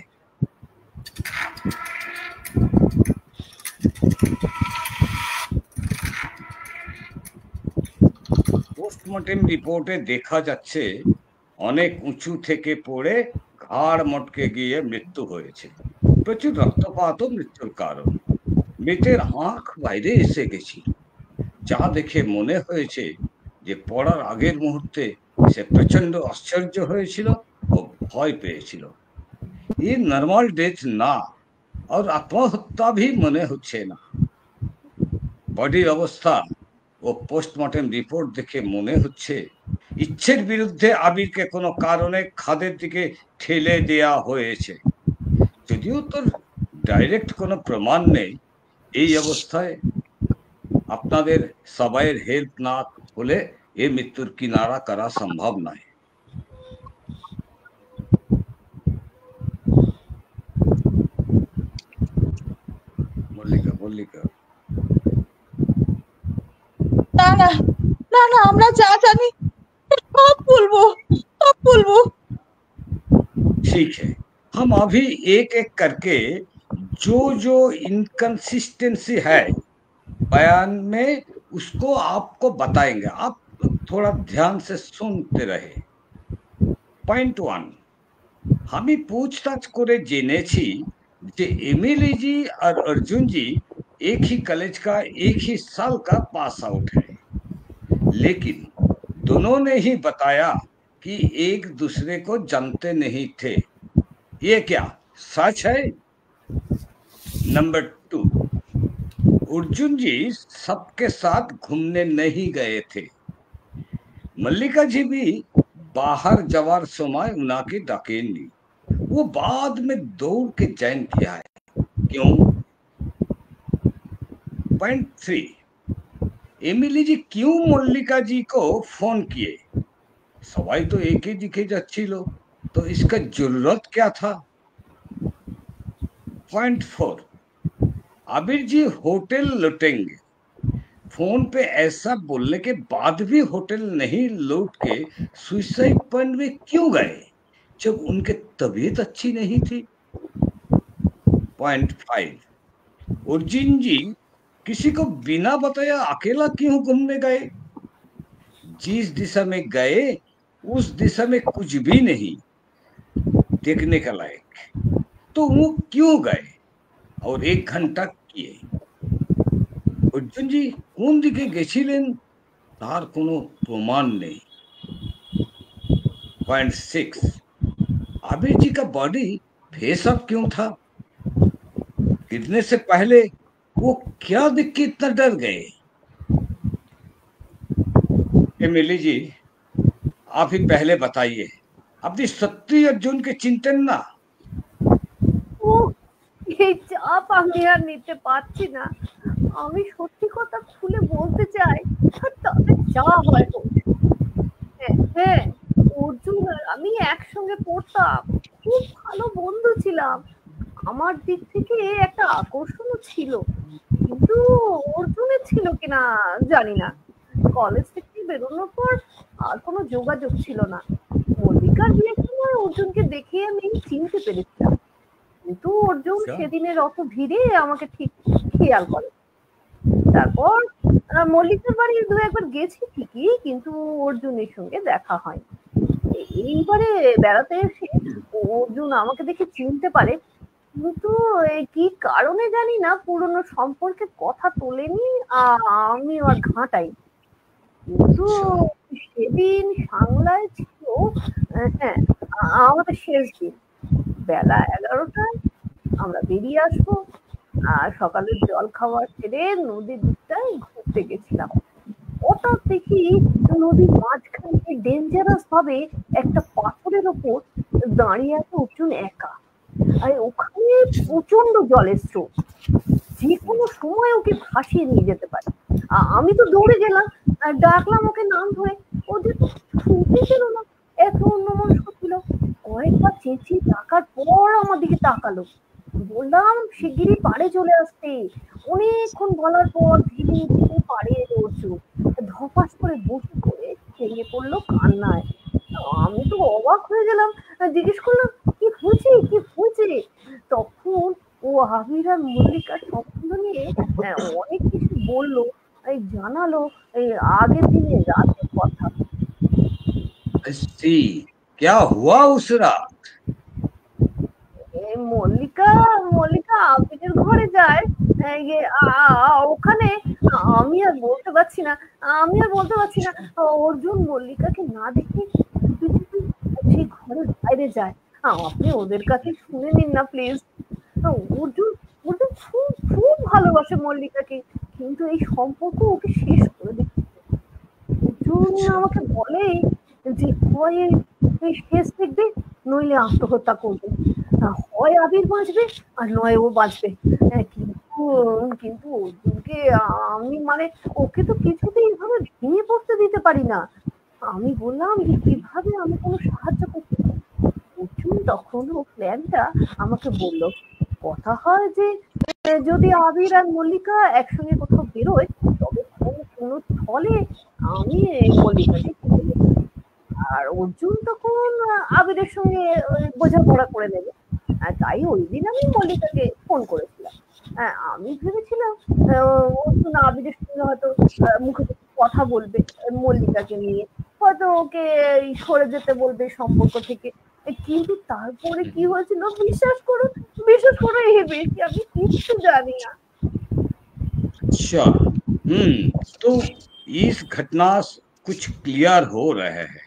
পোস্টমর্টেম রিপোর্টে দেখা যাচ্ছে অনেক উঁচু থেকে পড়ে ঘাড় মটকে গিয়ে মৃত্যু হয়েছে। প্রচুর রক্তপাতও মৃত্যুর কারণ। মৃতের আঁখ বাইরে এসে গেছিল, যা দেখে মনে হয়েছে যে পড়ার আগের মুহূর্তে সে প্রচন্ড আশ্চর্য হয়েছিল ও ভয় পেয়েছিল। ये नॉर्मल डेथ ना और आत्महत्या भी মনে হচ্ছে না। বডির অবস্থা ও পোস্টমর্টেম রিপোর্ট দেখে মনে হচ্ছে ইচ্ছের বিরুদ্ধে আবিরকে কোনো কারণে খাদের দিকে ঠেলে দেয়া হয়েছে। যদিও তোর ডাইরেক্ট কোনো প্রমাণ নেই, এই অবস্থায় আপনাদের সবাইয়ের হেল্প না হলে এই মৃত্যুর কিনারা করা সম্ভব নয়। মল্লিকা মল্লিকা না না না না, আমরা যা জানি সব বলবো, সব বলবো। ठीक है, हम अभी एक एक करके जो जो इनकंसिस्टेंसी है बयान में उसको आपको बताएंगे। आप थोड़ा ध्यान से सुनते रहे। पॉइंट 1, আমি पूछताछ করে জেনেছি যে एमिली जी और अर्जुन जी एक ही कॉलेज का एक ही साल का पास आउट है, लेकिन दोनों ने ही बताया कि एक दूसरे को जानते नहीं थे। ये क्या सच है? नंबर 2, अर्जुन जी सबके साथ घूमने नहीं गए थे। मल्लिका जी भी बाहर जवार समय उनकी डाकेंगी, वो बाद में दौड़ के ज्वाइन किया है। क्यों? पॉइंट 3, एमिली जी क्यों मल्लिका जी को फोन किए? सवाई तो एक ही दिखे जाच्छिलो, तो इसका जरूरत क्या था? पॉइंट 4, आबिर जी होटल लौटेंगे, फोन पे ऐसा बोलने के बाद भी होटल नहीं लौट के सुसाइड पॉइंट में क्यों गए जब उनके तबीयत अच्छी नहीं थी? पॉइंट 5, अर्जुन जी किसी को बिना बताया अकेला क्यों घूमने गए? जिस दिशा में गए उस दिशा में कुछ भी नहीं देखने का लायक, तो वो क्यों गए और 1 घंटा किए? अर्जुन जी কোন দিকে গেছিলেন তার কোনো প্রমাণ নেই। पॉइंट 6, आबिर जी का बॉडी फेस अप क्यों था? गिरने से पहले वो क्या देख के इतना डर गए? एमिली जी आप ही पहले बताइए, अपनी सत्य अर्जुन के चिंतन ना। ও এই চাপ আমি আর নিতে পারছি না। আমি সত্যি কথা খুলে বলতে চাই, তবে যা হয় হোক। হ্যাঁ, অর্জুন আর আমি একসঙ্গে পড়তাম, খুব ভালো বন্ধু ছিলাম। আমার দিক থেকে একটা আকর্ষণও ছিল, কিন্তু অর্জুনের ছিল কিনা জানি না। কলেজ থেকে বেরোনোর পর আর কোনো যোগাযোগ ছিল না। মল্লিকার বিয়ের সময় অর্জুনকে দেখে আমি চিনতে পেরেছিলাম, কিন্তু অর্জুন সেদিনের অত ভিড়ে আমাকে ঠিক খেয়াল করে। তারপর মল্লিকার বাড়ি 2-1 গেছি ঠিকই, কিন্তু অর্জুনের সঙ্গে দেখা হয়। এইবারে বেড়াতে এসে অর্জুন আমাকে দেখে চিনতে পারে, কিন্তু কি কারণে জানি না পুরনো সম্পর্কে কথা তোলেনি, আমি আর ঘাঁটাই। কিন্তু সেদিন সাংলায় ছিল, হ্যাঁ, আমাদের শেষ দিন। বেলা 11টায় আমরা বেরিয়ে আসবো, আর সকালের জল খাওয়া ছেড়ে নদীর দিকটায় ঘুরতে গেছিলাম। হঠাৎ দেখি নদীর মাঝখানে ডেঞ্জারাস ভাবে একটা পাথরের ওপর দাঁড়িয়ে আছে অর্জুন একা। আর ওখানে প্রচন্ড জলের স্রোত, যে কোনো সময় ওকে ভাসিয়ে নিয়ে যেতে পারে। আমি তো দৌড়ে গেলাম, ডাকলাম ওকে নাম ধরে। ও ওদের তো শুনতেই ছিল না, এত অন্যমনস্ক ছিল। কয়েকবার চেঁচিয়ে ডাকার পর আমার দিকে তাকালো। বললাম শিগগিরই পাড়ে চলে আসতে। অনেকক্ষণ বলার পর ধীরে ধীরে পাড়ে এলো অর্জুন। ধপাস করে বসে পড়ে ভেঙে পড়লো কান্নায়। আমি তো অবাক হয়ে গেলাম, জিজ্ঞেস করলাম কি হয়েছে কি হয়েছে। তখন ও আবির আর মল্লিকার সম্বন্ধ নিয়ে অনেক কিছু বললো, এই জানালো এই আগের দিনে রাতের কথা। सी क्या हुआ उस रात? এই মল্লিকা মল্লিকা আবিরের ঘরে যায়। ওখানে আমি আর বলতে পারছি না। অর্জুন মল্লিকাকে না দেখে চুপি চুপি সেই ঘরের বাইরে যায়। আপনি ওদের কাছে শুনে নিন না প্লিজ। অর্জুন অর্জুন খুব খুব ভালোবাসে মল্লিকাকে, কিন্তু এই সম্পর্ক ওকে শেষ করে দিচ্ছে। অর্জুন अच्छा আমাকে বলে যে হয় এই শেষ দেখবে, নইলে আত্মহত্যা করবে। হয় আবির বাঁচবে আর নয় ও বাঁচবে। কিন্তু কিন্তু অর্জুনকে আমি মানে ওকে তো কিছুতেই এইভাবে ভেঙে পড়তে দিতে পারি না। আমি বললাম যে কিভাবে আমি কোনো সাহায্য করতে পারি। অর্জুন তখন ও প্ল্যানটা আমাকে বলল। কথা হয় যে যদি আবির আর মল্লিকা একসঙ্গে কোথাও বেরোয়, তবে কোনো ছলে আমি এই মল্লিকাকে কিনে নেব। আর অর্জুন তখন আবিরের সঙ্গে বোঝাপড়া করে নেবে। তাই ওই দিন আমি মল্লিকাকে ফোন করেছিলাম। আমি ভেবেছিলাম অর্জুন আবিরের সঙ্গে হয়তো মুখে মুখে কথা বলবে মল্লিকাকে নিয়ে, হয়তো ওকে সরে যেতে বলবে সম্পর্ক থেকে। কিন্তু তারপরে কি হয়েছিল বিশ্বাস করো এই বেশি আমি কিচ্ছু জানি না। अच्छा तो इस घटना से कुछ क्लियर हो रहे हैं।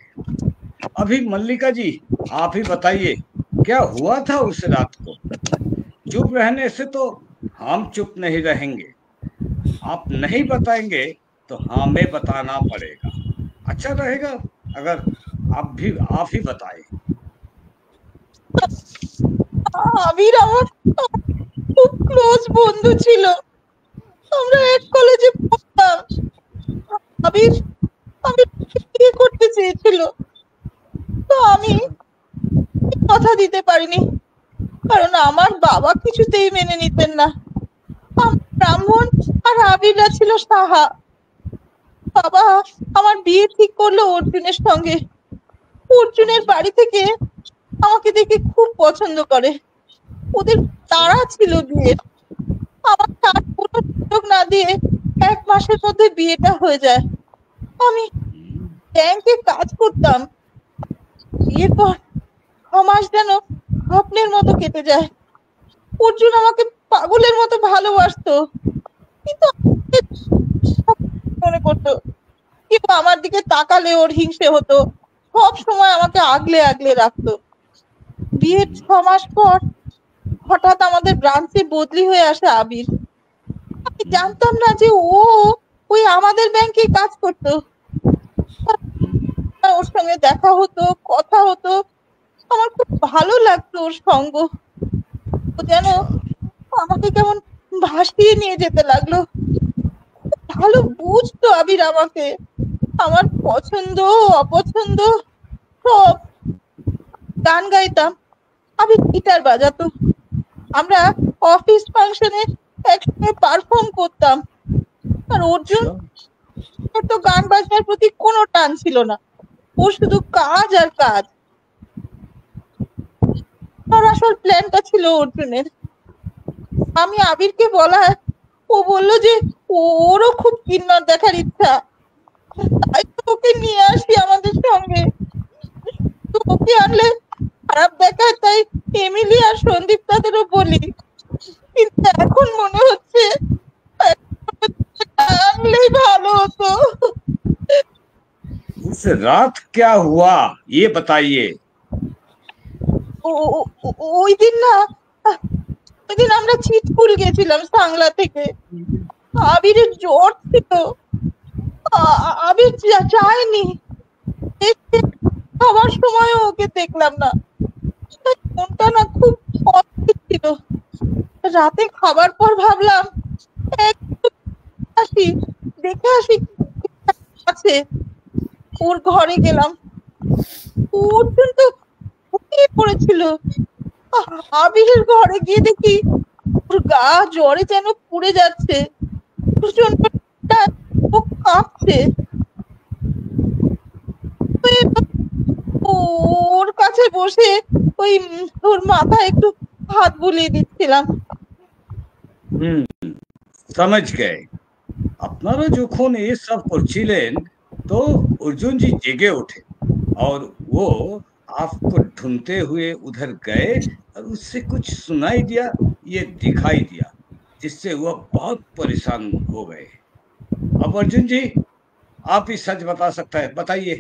अभी मल्लिका जी आप ही बताइए क्या हुआ था उस रात को? चुप रहने से तो हम चुप नहीं रहेंगे, आप नहीं बताएंगे तो हमें बताना पड़ेगा। अच्छा रहेगा अगर आप ही बताएं। আবির আমার খুব ক্লোজ বন্ধু ছিল, আমরা এক কলেজে পড়তাম। আবির আবির বিয়ে করতে চেয়েছিল, তো আমি কথা দিতে পারিনি, কারণ আমার বাবা কিছুতেই মেনে নিতেন না। আমার ব্রাহ্মণ আর আবিররা ছিল সাহা। বাবা আমার বিয়ে ঠিক করলো অর্জুনের সঙ্গে। অর্জুনের বাড়ি থেকে আমাকে দেখে খুব পছন্দ করে, ওদের তাড়া ছিল বিয়ের। আমার তার কোনো সুযোগ না দিয়ে 1 মাসের মধ্যে বিয়েটা হয়ে যায়। আমি ব্যাংকে কাজ করতাম। বিয়ের পর 6 মাস যেন স্বপ্নের মতো কেটে যায়। অর্জুন আমাকে পাগলের মতো ভালোবাসতো, কিন্তু মনে করতো কেউ আমার দিকে তাকালে ওর হিংসে হতো। সব সময় আমাকে আগলে আগলে রাখতো। বিয়ের 6 মাস পর হঠাৎ আমাদের ব্রাঞ্চে বদলি হয়ে আসে আবির। আমি জানতাম না যে ও ওই আমাদের ব্যাংকে কাজ করতো। ওর সঙ্গে দেখা হতো, কথা হতো, আমার খুব ভালো লাগতো ওর সঙ্গ। ও যেন আমাকে কেমন ভাসিয়ে নিয়ে যেতে লাগলো। ভালো বুঝতো আবির আমাকে, আমার পছন্দ অপছন্দ সব। গান গাইতাম, আবির গিটার বাজাতো, আমরা অফিস ফাংশনে একসঙ্গে পারফর্ম করতাম। আর অর্জুন তো গান বাজনার প্রতি কোনো টান ছিল না, ও শুধু কাজ আর কাজ। আর আসল প্ল্যানটা ছিল অর্জুনের। আমি আবিরকে বলায় ও বললো যে ওরও খুব কিন্নর দেখার ইচ্ছা, তাই তো ওকে নিয়ে আসি আমাদের সঙ্গে। তো ওকে আনলে খারাপ দেখায়, তাই এমিলি আর সন্দীপ তাদেরও বলি। কিন্তু এখন মনে হচ্ছে আনলেই ভালো হতো। उस रात क्या हुआ ये बताइए। ওই দিন না, ওই দিন আমরা চিতপুর গেছিলাম সাংলা থেকে। আবিরের জ্বর ছিল, আবির যায়নি। খাবার সময় ওকে দেখলাম না, মনটা না খুব অস্থির ছিল। রাতে খাবার পর ভাবলাম একটু আসি, দেখে আসি আছে। ওর ঘরে গেলাম, অত্যন্ত ঘুমিয়ে পড়েছিল। আবিরের ঘরে গিয়ে দেখি ওর গা জ্বরে যেন পুড়ে যাচ্ছে, প্রচন্ড ও কাঁপছে। ওর কাছে বসে ওই ওর মাথায় একটু হাত বুলিয়ে দিচ্ছিলাম। समझ गए। আপনারা যখন ये सब করছিলেন तो अर्जुन जी जगे उठे और वो आपको ढूंढते हुए उधर गए और उससे कुछ सुनाई दिया, ये दिखाई दिया, जिससे वो बहुत परेशान हो गए। अब अर्जुन जी आप ही सच बता सकता है, बताइए।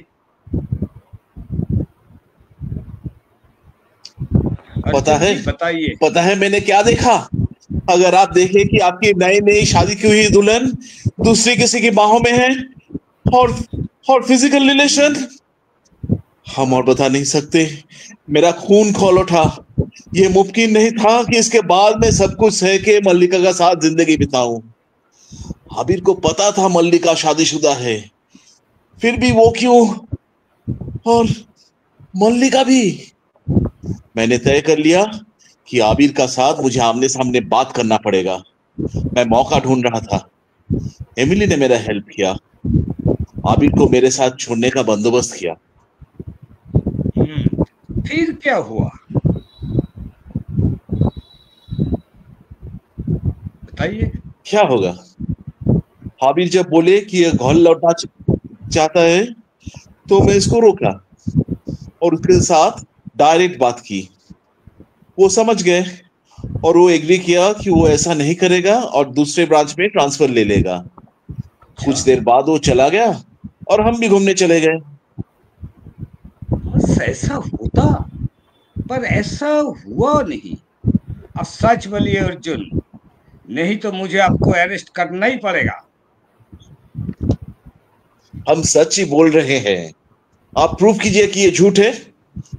पता है, बताइए। पता है मैंने क्या देखा? अगर आप देखें कि आपकी नई नई शादी की हुई दुल्हन दूसरी किसी की बाहों में है और फिजिकल रिलेशन, हम और बता नहीं सकते। मेरा खून खौल उठा। ये मुमकिन नहीं था कि इसके बाद में सब कुछ सह के मल्लिका का साथ जिंदगी बिताऊं। आबिर को पता था मल्लिका शादीशुदा है, फिर भी वो क्यों? और मल्लिका भी। मैंने तय कर लिया कि आबिर का साथ मुझे आमने सामने बात करना पड़ेगा। मैं मौका ढूंढ रहा था, एमिली ने मेरा हेल्प किया, आबिर को मेरे साथ छोड़ने का बंदोबस्त किया। फिर क्या हुआ, बताइए। क्या होगा? आबिर जब बोले कि ये घर लौटना चाहता है तो मैं इसको रोका और उसके साथ डायरेक्ट बात की। वो समझ गए और वो एग्री किया कि वो ऐसा नहीं करेगा और दूसरे ब्रांच में ट्रांसफर ले लेगा। कुछ देर बाद वो चला गया और हम भी घूमने चले गए। बस ऐसा होता, पर ऐसा हुआ नहीं। अब सच बोलिए अर्जुन, नहीं तो मुझे आपको अरेस्ट करना ही पड़ेगा। हम सच ही बोल रहे हैं, आप प्रूफ कीजिए कि ये झूठ है,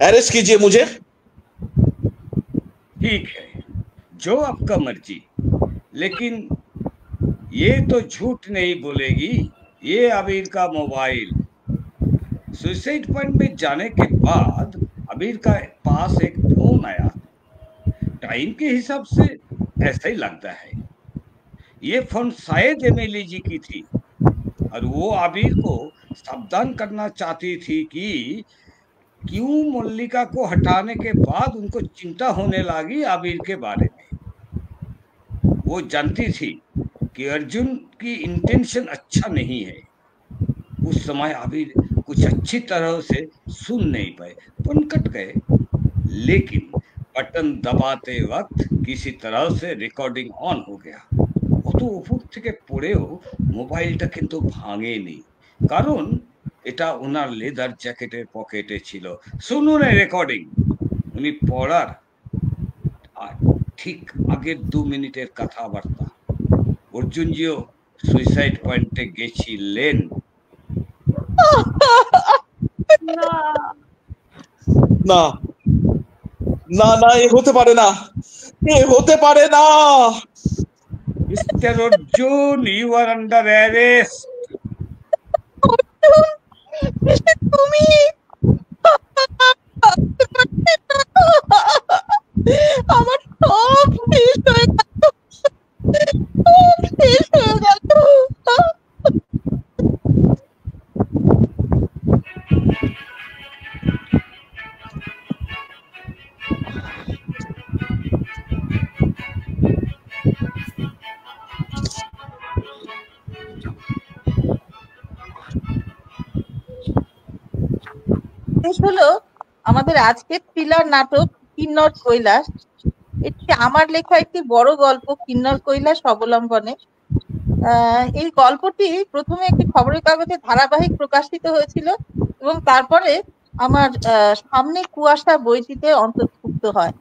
अरेस्ट कीजिए मुझे। ठीक है, जो आपका मर्जी, लेकिन ये तो झूठ नहीं बोलेगी। ये आबिर का मोबाइल, सुसाइड पॉइंट में जाने के बाद आबिर का पास एक फोन आया। टाइम के हिसाब से ऐसा ही लगता है। ये फोन शायद एमिली जी की थी और वो आबिर को सावधान करना चाहती थी कि क्यों मल्लिका को हटाने के बाद उनको चिंता होने लगी आबिर के बारे में। वो जानती थी कि अर्जुन की इंटेंशन अच्छा नहीं है। उस समय आबिर कुछ अच्छी तरह से सुन नहीं पाए, फोन कट गए, लेकिन बटन दबाते वक्त किसी तरह से रिकॉर्डिंग ऑन हो गया। অত উপর থেকে পড়েও মোবাইলটা কিন্তু ভাঙেনি, কারণ এটা ওনার লেদার জ্যাকেটের পকেটে ছিল। শুনুন এই রেকর্ডিং। উনি পড়ার ঠিক আগের 2 মিনিটের কথাবার্তা। অর্জুনজিও সুইসাইড পয়েন্টে গেছিলেন। না না না না, এ হতে পারে না, এ হতে পারে না। Mister Arjun, you are under arrest. তুমি আমার সব শেষ হয়ে গেল, সব শেষ হয়ে গেল। শেষ হলো আমাদের আজকের থ্রিলার নাটক কিন্নর কৈলাস। এটি আমার লেখা একটি বড় গল্প, কিন্নর কৈলাস অবলম্বনে। এই গল্পটি প্রথমে একটি খবরের কাগজে ধারাবাহিক প্রকাশিত হয়েছিল এবং তারপরে আমার সামনে কুয়াশা বইটিতে অন্তর্ভুক্ত হয়।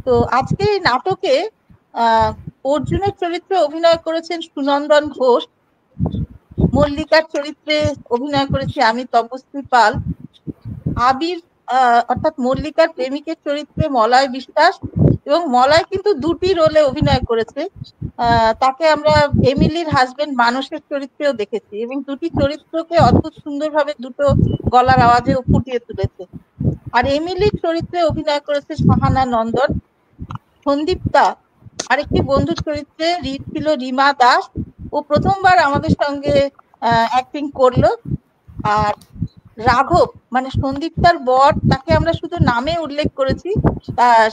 তো আজকে এই নাটকে অর্জুনের চরিত্রে অভিনয় করেছেন সুনন্দন ঘোষ, মল্লিকার চরিত্রে অভিনয় করেছি আমি তপস্বী পাল, আবির অর্থাৎ মল্লিকার প্রেমিকের চরিত্রে মলয় বিশ্বাস, এবং মলয় কিন্তু দুটি রোলে অভিনয় করেছে। তাকে আমরা এমিলির হাজবেন্ড মানুষের চরিত্রেও দেখেছি এবং দুটি চরিত্রকে অদ্ভুত সুন্দরভাবে দুটো গলার আওয়াজে ফুটিয়ে তুলেছে। আর এমিলির চরিত্রে অভিনয় করেছে সাহানা নন্দন। সন্দীপ্তা আরেকটি বন্ধুর চরিত্রে ছিল রিমা দাস, ও প্রথমবার আমাদের সঙ্গে অ্যাক্টিং করলো। আর রাঘব মানে সন্দীপ্তার বর, তাকে আমরা শুধু নামে উল্লেখ করেছি,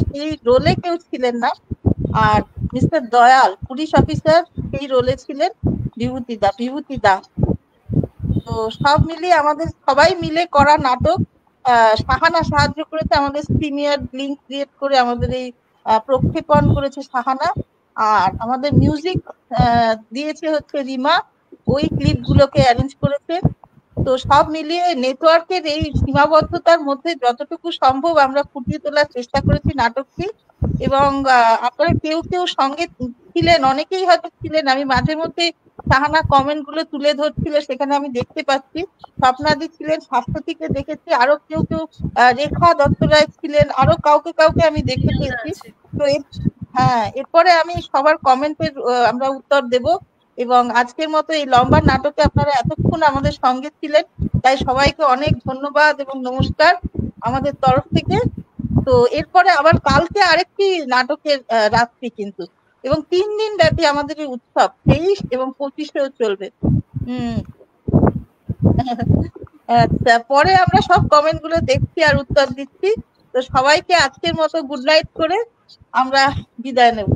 সেই রোলে কেউ ছিলেন না। আর মিস্টার দয়াল পুলিশ অফিসার, সেই রোলে ছিলেন বিভূতি দা। তো সব মিলিয়ে আমাদের সবাই মিলে করা নাটক। সাহানা সাহায্য করেছে, আমাদের সিনিয়র লিঙ্ক ক্রিয়েট করে আমাদের এই প্রক্ষেপণ করেছে সাহানা। আর আমাদের মিউজিক দিয়েছে হচ্ছে রিমা, ওই ক্লিপ গুলোকে অ্যারেঞ্জ করেছে। তো সব মিলিয়ে নেটওয়ার্কের এই সীমাবদ্ধতার মধ্যে যতটুকু সম্ভব আমরা ফুটিয়ে তোলার চেষ্টা করেছি নাটকটি। এবং আপনারা কেউ কেউ সঙ্গে ছিলেন, অনেকেই হয়তো ছিলেন, আমি মাঝে মধ্যে সাহানা কমেন্ট গুলো তুলে ধরছিল, সেখানে আমি দেখতে পাচ্ছি স্বপ্নাদি ছিলেন, শাশ্বতীকে দেখেছি, আরো কেউ কেউ রেখা দত্তরায় ছিলেন, আরো কাউকে আমি দেখতে পেয়েছি। তো হ্যাঁ, এরপরে আমি সবার কমেন্টের আমরা উত্তর দেব। এবং আজকের মতো এই লম্বা নাটকে আপনারা এতক্ষণ আমাদের সঙ্গে ছিলেন, তাই সবাইকে অনেক ধন্যবাদ এবং নমস্কার আমাদের তরফ থেকে। তো এরপরে আবার কালকে আরেকটি নাটকের রাত্রি কিন্তু, এবং 3 দিন ব্যাপী আমাদের এই উৎসব 23 এবং 25-এও চলবে। আচ্ছা, পরে আমরা সব কমেন্ট গুলো দেখছি আর উত্তর দিচ্ছি। তো সবাইকে আজকের মতো গুড নাইট করে আমরা বিদায় নেব।